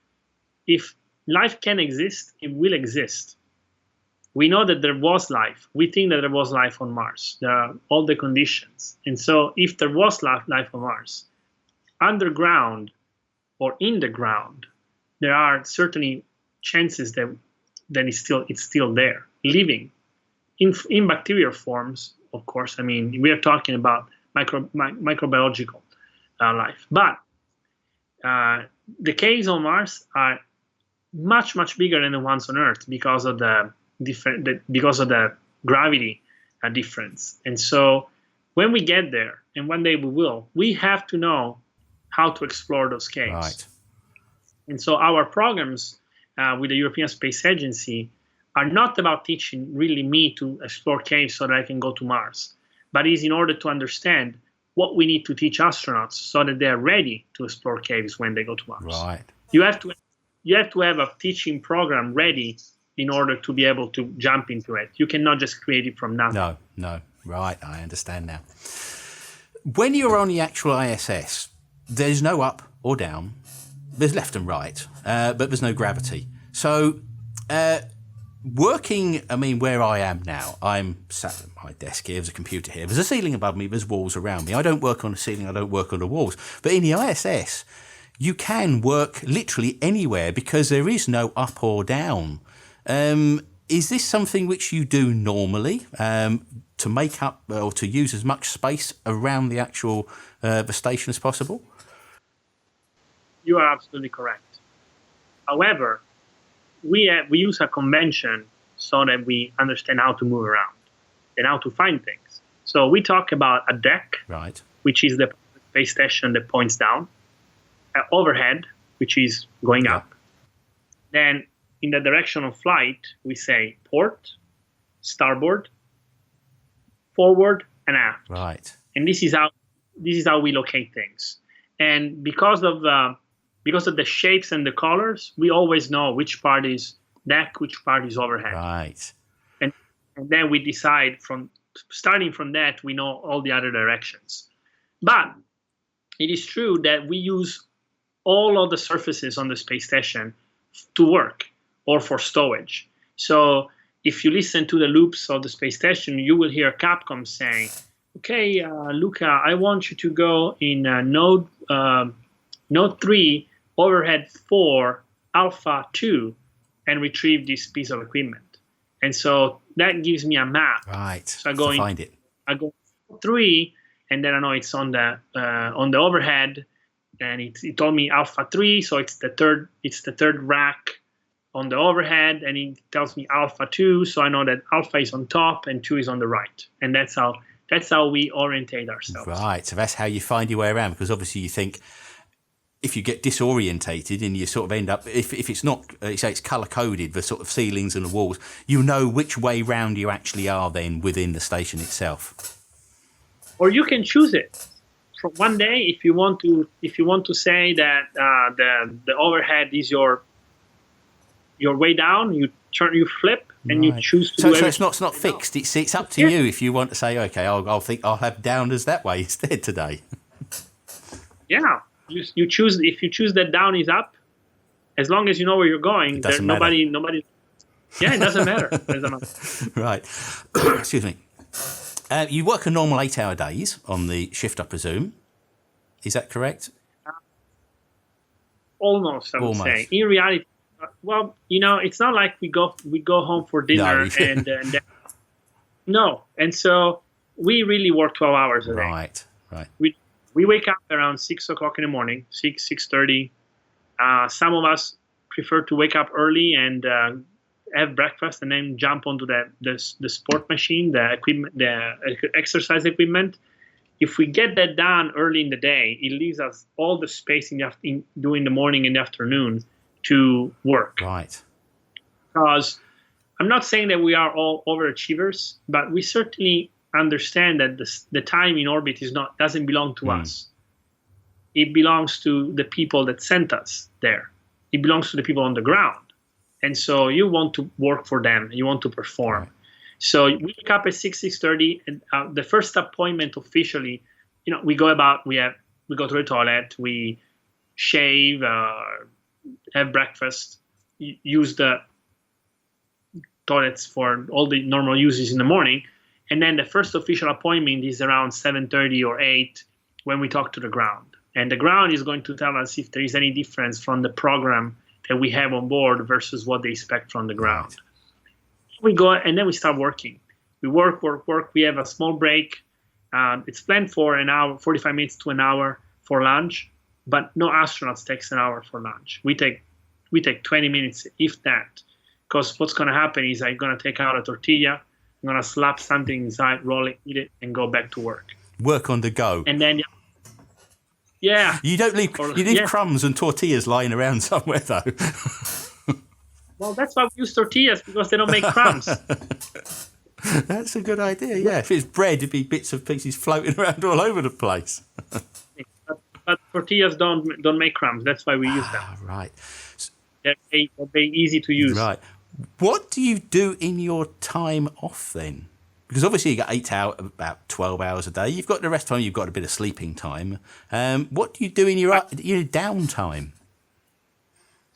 If life can exist, it will exist. We know that there was life. We think that there was life on Mars. There are all the conditions. And so if there was life on Mars, underground or in the ground, there are certainly chances that it's still there, living in bacterial forms. Of course, I mean, we are talking about microbiological life, but the caves on Mars are much, much bigger than the ones on Earth because of the gravity difference. And so when we get there, and one day we have to know how to explore those caves. Right. And so our programs with the European Space Agency are not about teaching really me to explore caves so that I can go to Mars, but is in order to understand what we need to teach astronauts so that they're ready to explore caves when they go to Mars. Right. You have to have a teaching program ready in order to be able to jump into it. You cannot just create it from nothing. No. Right, I understand now. When you're on the actual ISS, there's no up or down. There's left and right, but there's no gravity. So working, I mean, where I am now, I'm sat at my desk here, there's a computer here, there's a ceiling above me, there's walls around me. I don't work on the ceiling, I don't work on the walls. But in the ISS, you can work literally anywhere because there is no up or down. Is this something which you do normally to make up or to use as much space around the actual the station as possible? You are absolutely correct. However, we use a convention so that we understand how to move around and how to find things. So we talk about a deck, right, which is the space station that points down, overhead, which is going up. Then in the direction of flight, we say port, starboard, forward, and aft. Right. And this is how we locate things. And because of the shapes and the colors, we always know which part is deck, which part is overhead. Right. And then we decide starting from that, we know all the other directions. But it is true that we use all of the surfaces on the space station to work or for stowage. So if you listen to the loops of the space station, you will hear Capcom saying, okay, Luca, I want you to go in node 3, overhead 4, alpha 2, and retrieve this piece of equipment. And so that gives me a map. Right. So I go find it. I go 3, and then I know it's on the overhead, and it told me alpha 3, so it's the third rack on the overhead, and it tells me alpha 2, so I know that alpha is on top and 2 is on the right, and that's how we orientate ourselves. Right, so that's how you find your way around, because obviously you think if you get disorientated and you sort of end up, if it's not, say it's colour coded, the sort of ceilings and the walls, you know which way round you actually are then within the station itself. Or you can choose it. For one day, if you want to say that the overhead is your way down, you flip, and you choose to. So it's not fixed. It's up to you if you want to say, okay, I'll have down as that way instead today. Yeah, you choose. If you choose that down is up, as long as you know where you're going, nobody. Yeah, it doesn't matter. Right. Excuse me. You work a normal 8-hour days on the shift, I presume. Is that correct? Almost, I would say. In reality, well, it's not like we go home for dinner and no. And so we really work 12 hours a day. Right. We wake up around 6 o'clock in the morning, 6:30. Some of us prefer to wake up early and have breakfast and then jump onto the sport machine, the equipment, the exercise equipment. If we get that done early in the day, it leaves us all the space during the morning and the afternoon to work. Right. Because I'm not saying that we are all overachievers, but we certainly understand that the time in orbit doesn't belong to us. It belongs to the people that sent us there. It belongs to the people on the ground. And so you want to work for them. You want to perform. Right. So we wake up at 6:30, and the first appointment officially, we go to the toilet, we shave, have breakfast, use the toilets for all the normal uses in the morning, and then the first official appointment is around 7:30 or 8 when we talk to the ground. And the ground is going to tell us if there is any difference from the program that we have on board versus what they expect from the ground. Right. We go and then we start working. We work. We have a small break. It's planned for an hour, 45 minutes to an hour for lunch, but no astronauts takes an hour for lunch. We take 20 minutes, if that, because what's going to happen is I'm going to take out a tortilla, I'm going to slap something inside, roll it, eat it, and go back to work. Work on the go. And then, yeah. You don't leave crumbs and tortillas lying around somewhere, though. Well, that's why we use tortillas, because they don't make crumbs. That's a good idea, yeah. If it's bread, it'd be bits of pieces floating around all over the place. But tortillas don't make crumbs. That's why we use them. Right. They're very easy to use. Right. What do you do in your time off then? Because obviously you got 8 hours, about 12 hours a day. You've got the rest of the time, you've got a bit of sleeping time. What do you do in your downtime?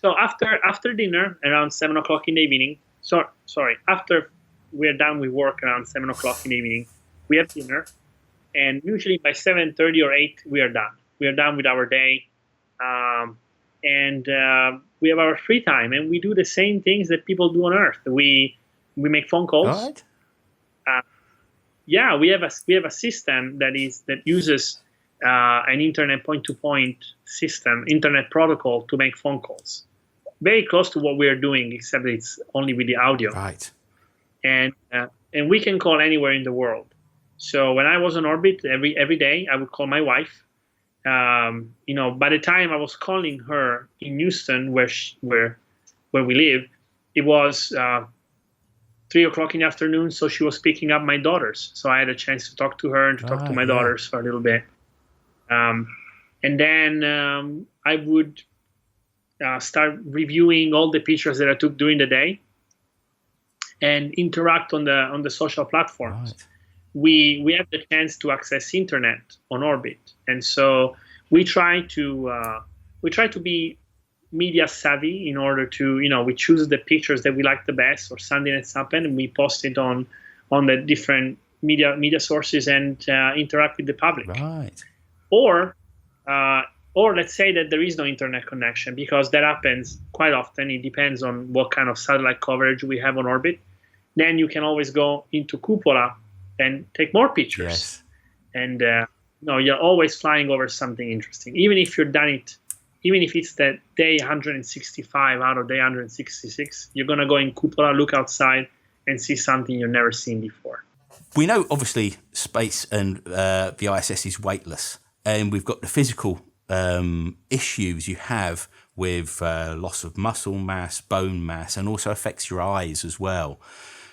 So after dinner, around 7 o'clock in the evening, sorry. After we're done with work around 7 o'clock in the evening, we have dinner, and usually by 7:30 or 8 we are done. We are done with our day, and we have our free time, and we do the same things that people do on Earth. We make phone calls. All right. Yeah, we have a system that uses an internet point-to-point system, internet protocol to make phone calls. Very close to what we're doing, except it's only with the audio. Right. And we can call anywhere in the world. So when I was on orbit, every day I would call my wife. By the time I was calling her in Houston, where we live, it was 3 o'clock in the afternoon, so she was picking up my daughters. So I had a chance to talk to her and to talk to my daughters for a little bit. And then I would start reviewing all the pictures that I took during the day and interact on the social platforms. Right. We have the chance to access internet on orbit, and so we try to be media savvy in order to, we choose the pictures that we like the best or something that's happened, and we post it on the different media sources and interact with the public. Right. Or let's say that there is no internet connection, because that happens quite often. It depends on what kind of satellite coverage we have on orbit. Then you can always go into cupola and take more pictures. Yes. And you're always flying over something interesting, even if it's the day 165 out of day 166, you're going to go in cupola, look outside, and see something you've never seen before. We know, obviously, space and the ISS is weightless, and we've got the physical issues you have with loss of muscle mass, bone mass, and also affects your eyes as well.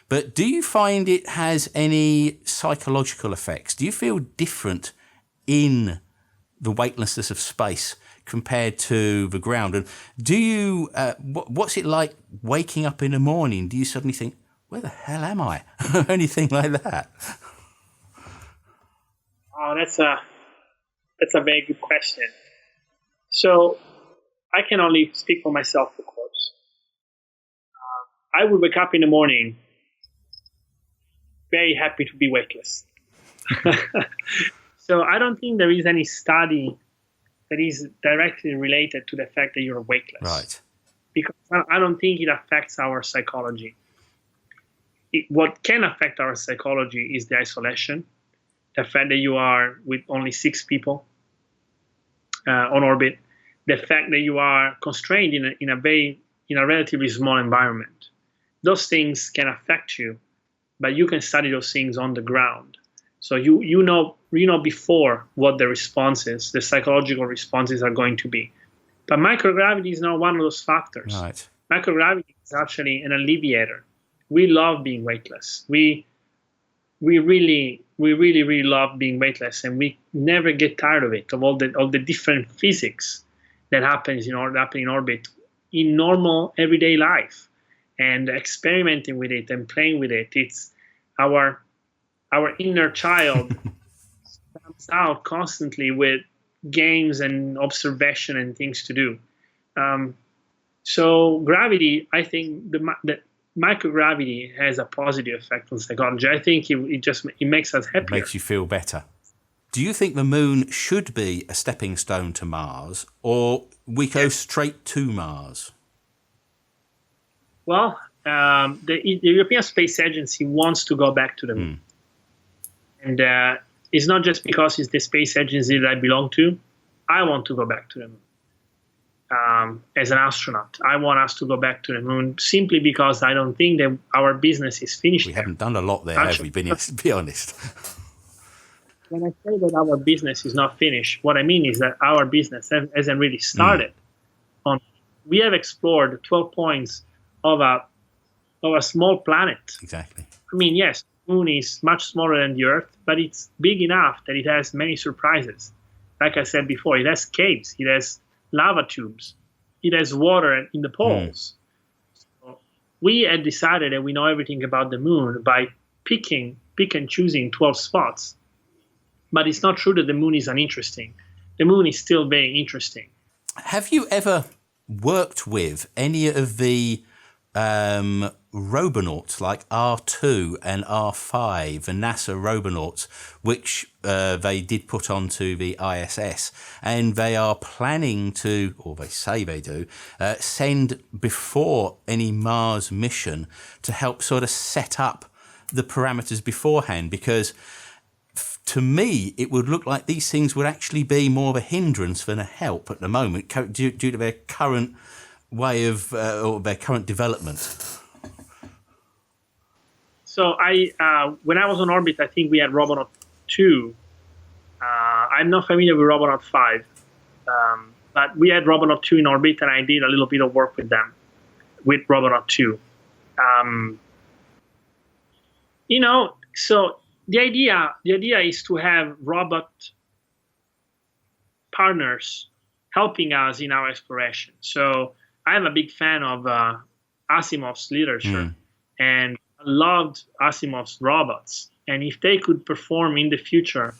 But do you find it has any psychological effects? Do you feel different in the weightlessness of space compared to the ground? And do you, what's it like waking up in the morning? Do you suddenly think, where the hell am I? Anything like that? Oh, that's a very good question. So I can only speak for myself, of course. I would wake up in the morning very happy to be weightless. So I don't think there is any study that is directly related to the fact that you're weightless. Right. Because I don't think it affects our psychology. What can affect our psychology is the isolation, the fact that you are with only 6 people on orbit, the fact that you are constrained in a relatively small environment. Those things can affect you, but you can study those things on the ground. So you know before what the responses, the psychological responses are going to be. But microgravity is not one of those factors. Right. Microgravity is actually an alleviator. We love being weightless. We really love being weightless, and we never get tired of it, of all the different physics that happens in orbit in normal everyday life, and experimenting with it and playing with it. It's our inner child comes out constantly with games and observation and things to do. So gravity, I think the microgravity has a positive effect on psychology. I think it makes us happier. It makes you feel better. Do you think the moon should be a stepping stone to Mars, or we go straight to Mars? Well, the European Space Agency wants to go back to the moon. And it's not just because it's the space agency that I belong to. I want to go back to the moon. As an astronaut, I want us to go back to the moon simply because I don't think that our business is finished. We haven't done a lot there, have we? Be honest. When I say that our business is not finished, what I mean is that our business hasn't really started. We have explored 12 points of a small planet. Exactly. I mean, yes, the moon is much smaller than the Earth, but it's big enough that it has many surprises. Like I said before, it has caves, it has lava tubes, it has water in the poles. So we had decided that we know everything about the moon by pick and choosing 12 spots. But it's not true that the moon is uninteresting. The moon is still very interesting. Have you ever worked with any of the Robonuats like R2 and R5 and NASA Robonuats, which they did put onto the ISS, and they are planning to, or they say they do, send before any Mars mission to help sort of set up the parameters beforehand, because to me, it would look like these things would actually be more of a hindrance than a help at the moment, due to their current way of or their current development. So when I was on orbit, I think we had Robonaut 2. I'm not familiar with Robonaut 5, but we had Robonaut 2 in orbit, and I did a little bit of work with them, with Robonaut 2. So the idea is to have robot partners helping us in our exploration. So I'm a big fan of Asimov's literature, and I loved Asimov's robots. And if they could perform in the future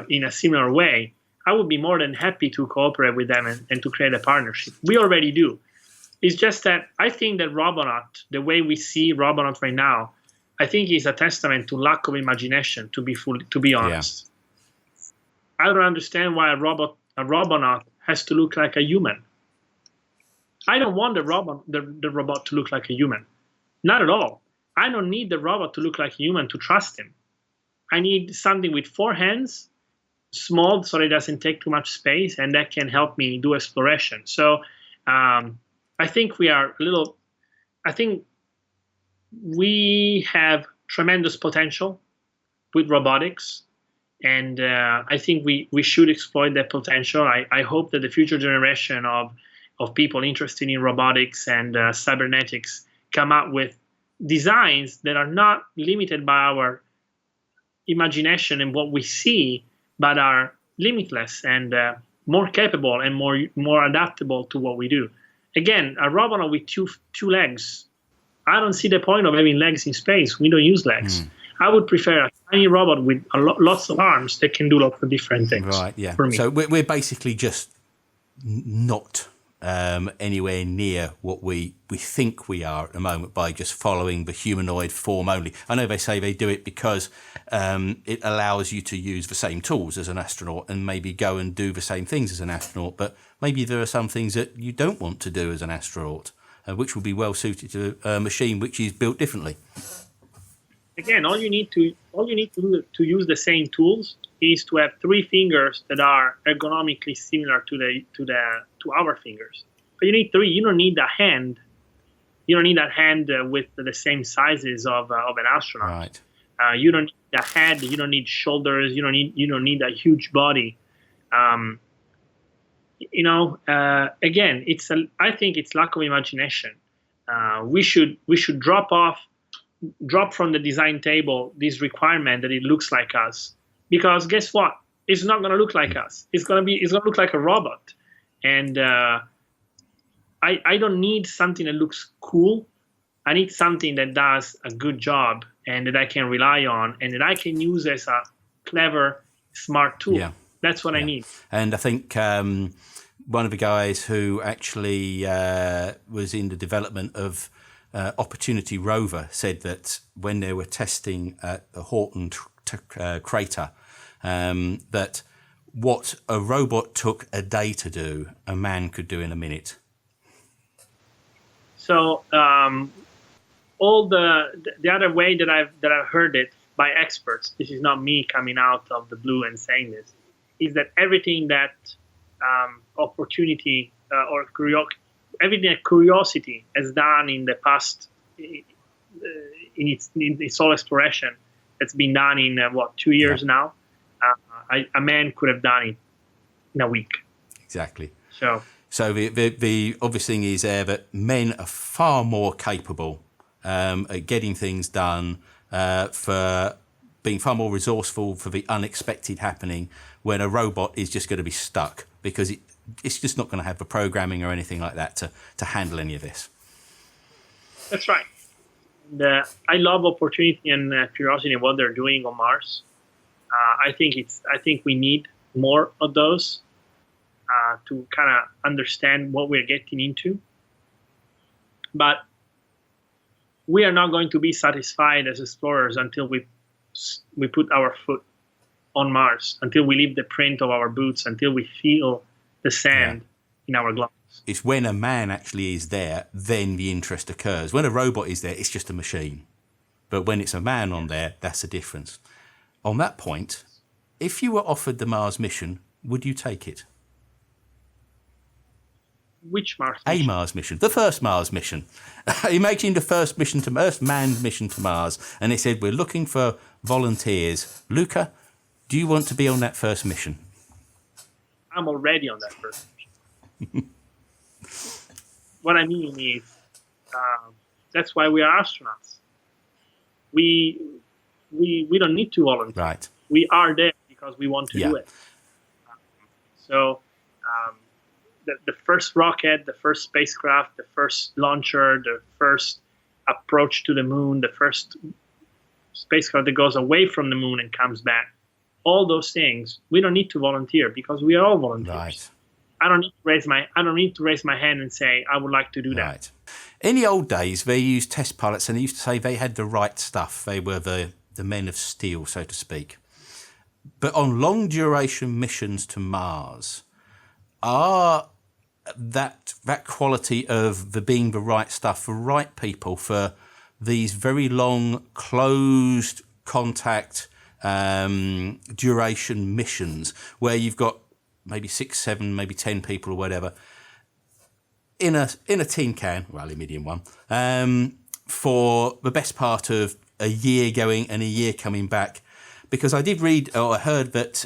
in a similar way, I would be more than happy to cooperate with them and to create a partnership. We already do. It's just that I think that Robonaut, the way we see Robonaut right now, I think is a testament to lack of imagination, to be honest. Yeah. I don't understand why a Robonaut has to look like a human. I don't want the robot to look like a human. Not at all. I don't need the robot to look like a human to trust him. I need something with 4 hands, small so it doesn't take too much space, and that can help me do exploration. So I think we have tremendous potential with robotics, and I think we should exploit that potential. I hope that the future generation of people interested in robotics and cybernetics come up with designs that are not limited by our imagination and what we see, but are limitless and more capable and more adaptable to what we do. Again, a robot with two legs. I don't see the point of having legs in space. We don't use legs. I would prefer a tiny robot with lots of arms that can do lots of different things. Right, yeah. For me. So we're basically just not anywhere near what we think we are at the moment by just following the humanoid form only. I know they say they do it because it allows you to use the same tools as an astronaut and maybe go and do the same things as an astronaut, but maybe there are some things that you don't want to do as an astronaut, which will be well suited to a machine which is built differently. Again, all you need to do to use the same tools is to have 3 fingers that are ergonomically similar to our fingers. But you need 3. You don't need a hand. You don't need a hand with the same sizes of an astronaut. Right. You don't need a head. You don't need shoulders. You don't need a huge body. Again, I think it's lack of imagination. We should drop from the design table this requirement that it looks like us, because guess what? It's not going to look like us. It's going to look like a robot. And I don't need something that looks cool. I need something that does a good job and that I can rely on and that I can use as a clever, smart tool. Yeah. That's what I need. And I think one of the guys who actually was in the development of Opportunity rover said that when they were testing at the Horton crater, that what a robot took a day to do, a man could do in a minute. So all the other way that I've heard it by experts, this is not me coming out of the blue and saying this, is that everything that Opportunity everything that Curiosity has done in the past in its whole exploration, that's been done in 2 years now. A man could have done it in a week. Exactly. So the obvious thing is there that men are far more capable at getting things done, for being far more resourceful for the unexpected happening, when a robot is just going to be stuck because it's just not going to have the programming or anything like that to handle any of this. That's right. And, I love Opportunity and Curiosity and what they're doing on Mars. I think we need more of those to kind of understand what we're getting into. But we are not going to be satisfied as explorers until we put our foot on Mars, until we leave the print of our boots, until we feel the sand in our gloves. It's when a man actually is there, then the interest occurs. When a robot is there, it's just a machine. But when it's a man on there, that's the difference. On that point, if you were offered the Mars mission, would you take it? Which Mars mission? A Mars mission. The first Mars mission. Imagine the first mission to Mars, manned mission to Mars, and they said, we're looking for volunteers. Luca, do you want to be on that first mission? I'm already on that first mission. What I mean is, that's why we are astronauts. We don't need to volunteer. Right. We are there because we want to do it. So the first rocket, the first spacecraft, the first launcher, the first approach to the moon, the first spacecraft that goes away from the moon and comes back, all those things, we don't need to volunteer because we are all volunteers. Right. I don't need to raise my hand and say I would like to do that. Right. In the old days, they used test pilots, and they used to say they had the right stuff. They were the men of steel, so to speak. But on long duration missions to Mars, are that quality of the being the right stuff, the right people for these very long closed contact duration missions where you've got maybe 6, 7, maybe 10 people or whatever in a tin can, well, aluminium one, for the best part of a year going and a year coming back. Because I did read, or I heard that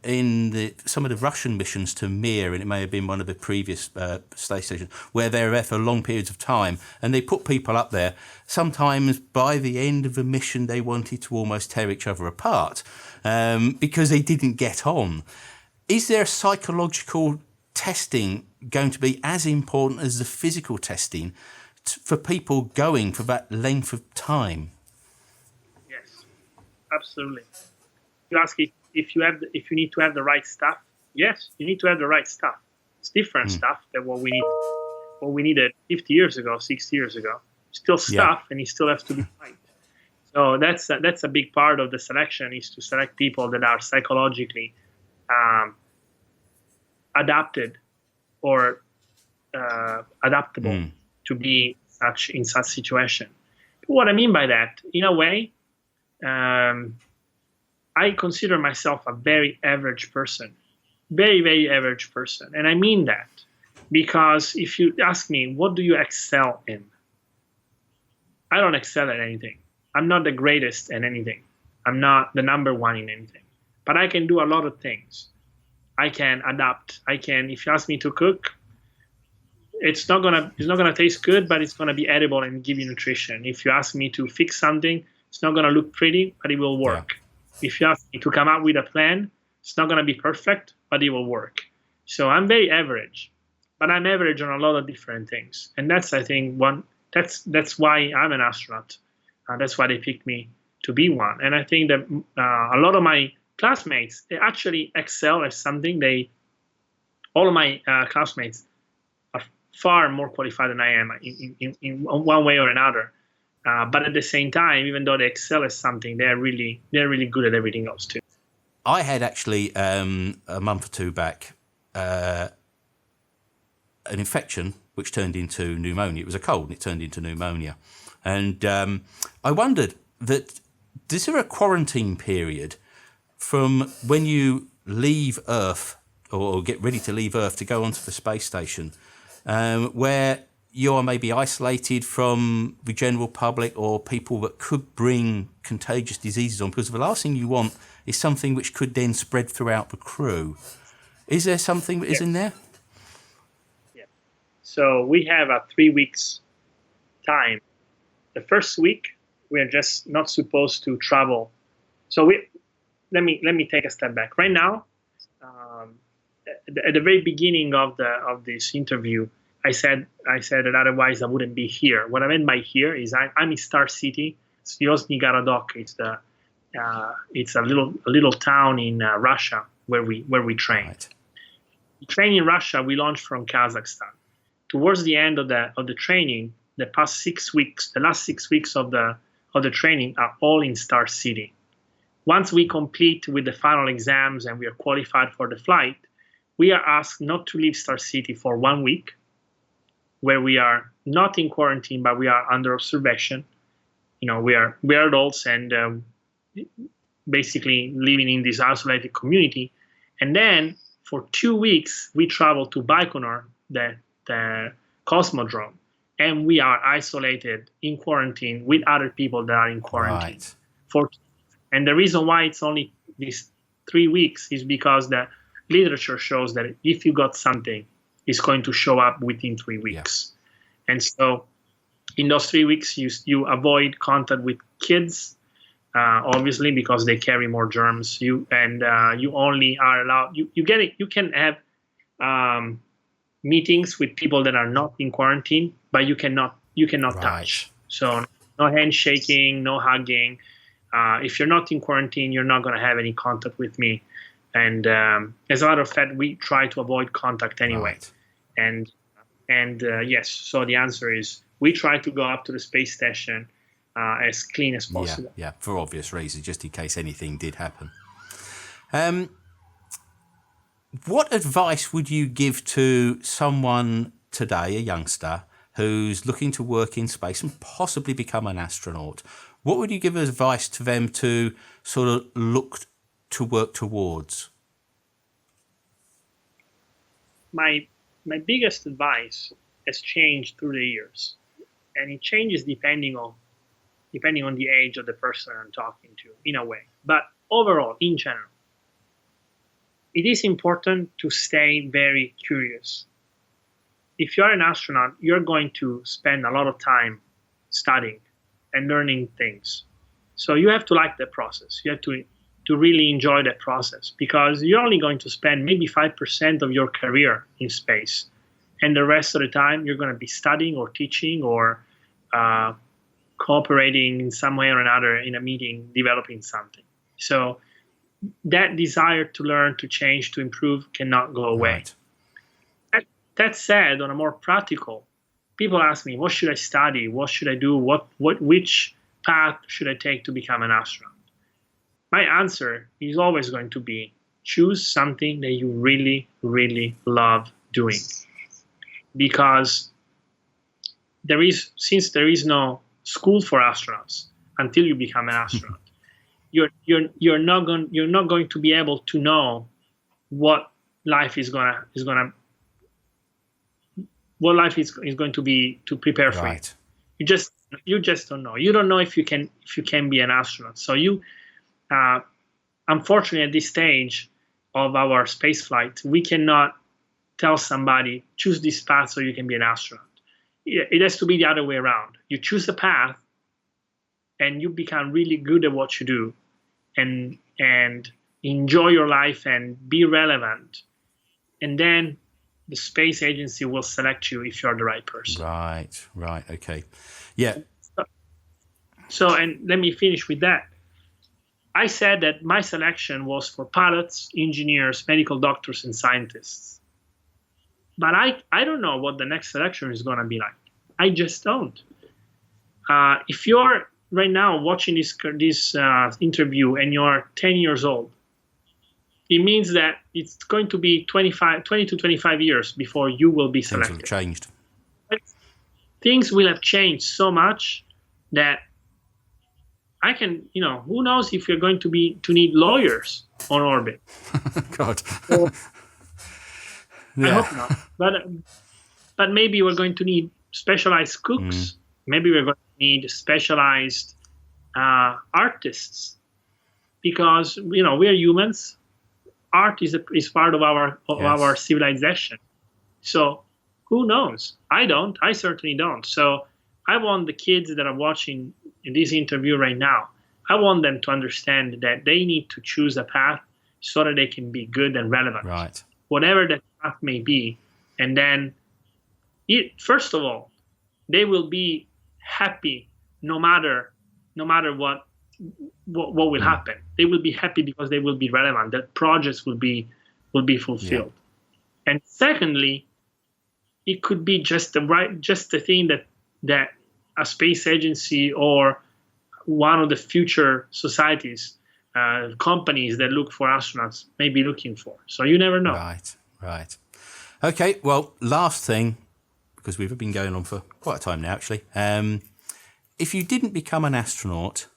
in some of the Russian missions to Mir, and it may have been one of the previous space stations, where they were there for long periods of time, and they put people up there. Sometimes by the end of the mission, they wanted to almost tear each other apart because they didn't get on. Is there psychological testing going to be as important as the physical testing for people going for that length of time? Yes, absolutely. You ask if you need to have the right stuff. Yes, you need to have the right stuff. It's different stuff than what we needed 50 years ago, 60 years ago. Still stuff, and it still has to be right. So that's a big part of the selection, is to select people that are psychologically adapted or adaptable to be in such situation. What I mean by that, in a way, I consider myself a very average person, very, very average person. And I mean that because if you ask me, what do you excel in? I don't excel at anything. I'm not the greatest at anything. I'm not the number one in anything. But I can do a lot of things. I can adapt. If you ask me to cook, it's not gonna taste good, but it's gonna be edible and give you nutrition. If you ask me to fix something, it's not gonna look pretty, but it will work. If you ask me to come up with a plan, it's not gonna be perfect, but it will work. So I'm very average, but I'm average on a lot of different things, and that's, I think, that's why I'm an astronaut. That's why they picked me to be one. And I think that a lot of my classmates, they actually excel at something. All of my classmates are far more qualified than I am in one way or another. But at the same time, even though they excel at something, they're really good at everything else too. I had actually a month or two back an infection which turned into pneumonia. It was a cold and it turned into pneumonia. And I wondered that, is there a quarantine period from when you leave Earth or get ready to leave Earth to go onto the space station where you are maybe isolated from the general public or people that could bring contagious diseases on? Because the last thing you want is something which could then spread throughout the crew. Is there something that is in there? Yeah. So we have a 3 weeks time. The first week, we are just not supposed to travel. So let me take a step back. Right now, at the very beginning of this interview, I said that otherwise I wouldn't be here. What I meant by here is I'm in Star City. Zvyozdny Gorodok. It's a little town in Russia where we train. Right. We train in Russia. We launched from Kazakhstan. Towards the end of the training, the past 6 weeks, the last 6 weeks of the training are all in Star City. Once we complete with the final exams and we are qualified for the flight, we are asked not to leave Star City for 1 week, where we are not in quarantine, but we are under observation. We are adults and basically living in this isolated community. And then for 2 weeks, we travel to Baikonur, the Cosmodrome, and we are isolated in quarantine with other people that are in quarantine. Right. And the reason why it's only these 3 weeks is because the literature shows that if you got something, it's going to show up within 3 weeks. Yeah. And so in those 3 weeks, you avoid contact with kids, obviously, because they carry more germs. You only are allowed. You can have meetings with people that are not in quarantine, but you cannot right. touch. So no handshaking, no hugging. If you're not in quarantine, you're not going to have any contact with me. And as a matter of fact, we try to avoid contact anyway. Right. And yes, so the answer is we try to go up to the space station as clean as possible. Yeah, for obvious reasons, just in case anything did happen. What advice would you give to someone today, a youngster, who's looking to work in space and possibly become an astronaut? What would you give as advice to them to sort of look to work towards? My biggest advice has changed through the years, and it changes depending on the age of the person I'm talking to, in a way. But overall, in general, it is important to stay very curious. If you're an astronaut, you're going to spend a lot of time studying and learning things. So you have to like the process. You have to really enjoy that process, because you're only going to spend maybe 5% of your career in space. And the rest of the time, you're going to be studying or teaching or cooperating in some way or another in a meeting, developing something. So that desire to learn, to change, to improve cannot go away. Right. That said, on a more practical, people ask me, what should I study? What should I do? Which path should I take to become an astronaut? My answer is always going to be, choose something that you really, really love doing. Because since there is no school for astronauts until you become an astronaut, you're not going to be able to know what life is going to be to prepare for right. you. You just don't know. You don't know if you can be an astronaut. So unfortunately, at this stage of our space flight, we cannot tell somebody, choose this path so you can be an astronaut. It has to be the other way around. You choose a path and you become really good at what you do and enjoy your life and be relevant. And then the space agency will select you if you're the right person. Right. Okay. Yeah. So, and let me finish with that. I said that my selection was for pilots, engineers, medical doctors, and scientists. But I don't know what the next selection is going to be like. I just don't. If you're right now watching this interview and you're 10 years old, it means that it's going to be 20 to 25 years before you will be selected. Things will have changed. Things will have changed so much that I can, who knows if you're going to need lawyers on orbit. God. So, I hope not. But maybe we're going to need specialized cooks. Maybe we're going to need specialized artists, because we are humans. Art is part of our civilization. So who knows? I certainly don't. So I want the kids that are watching this interview right now, I want them to understand that they need to choose a path so that they can be good and relevant. Right. Whatever that path may be. And then, first of all, they will be happy no matter what will happen. They will be happy because they will be relevant. That projects will be fulfilled. Yeah. And secondly, it could be just the thing that that a space agency or one of the future societies, companies that look for astronauts may be looking for. So you never know. Right. Okay, well, last thing, because we've been going on for quite a time now, actually. If you didn't become an astronaut,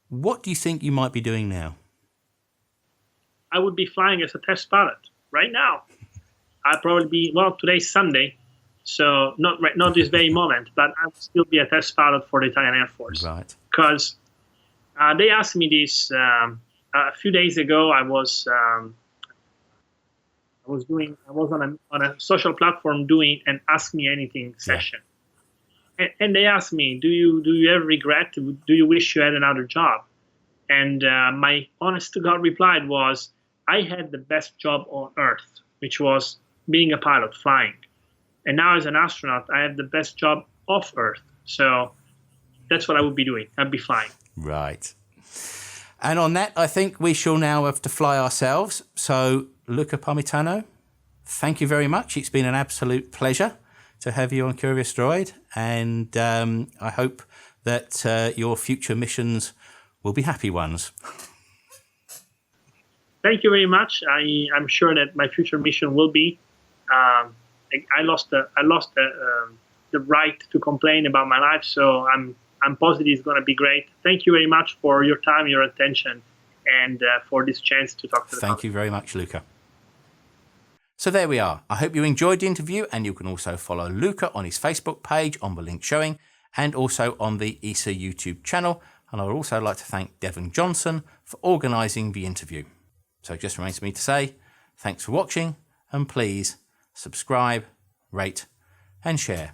what do you think you might be doing now? I would be flying as a test pilot right now. I'd probably be, well, today's Sunday, so not this very moment, but I would still be a test pilot for the Italian Air Force. Right. Because they asked me this a few days ago. I was on a social platform doing an Ask Me Anything session, and they asked me, do you ever regret? Do you wish you had another job? And my honest to God reply was, I had the best job on Earth, which was being a pilot, flying. And now as an astronaut, I have the best job off Earth. So that's what I would be doing. I'd be flying. Right. And on that, I think we shall now have to fly ourselves. So, Luca Parmitano, thank you very much. It's been an absolute pleasure to have you on Curious Droid. And I hope that your future missions will be happy ones. Thank you very much. I'm sure that my future mission will be. I lost the right to complain about my life, so I'm positive it's going to be great. Thank you very much for your time, your attention, and for this chance to talk to the public. Thank you very much, Luca. So there we are. I hope you enjoyed the interview, and you can also follow Luca on his Facebook page on the link showing, and also on the ESA YouTube channel. And I would also like to thank Devon Johnson for organising the interview. So it just remains for me to say thanks for watching, and please subscribe, rate and share.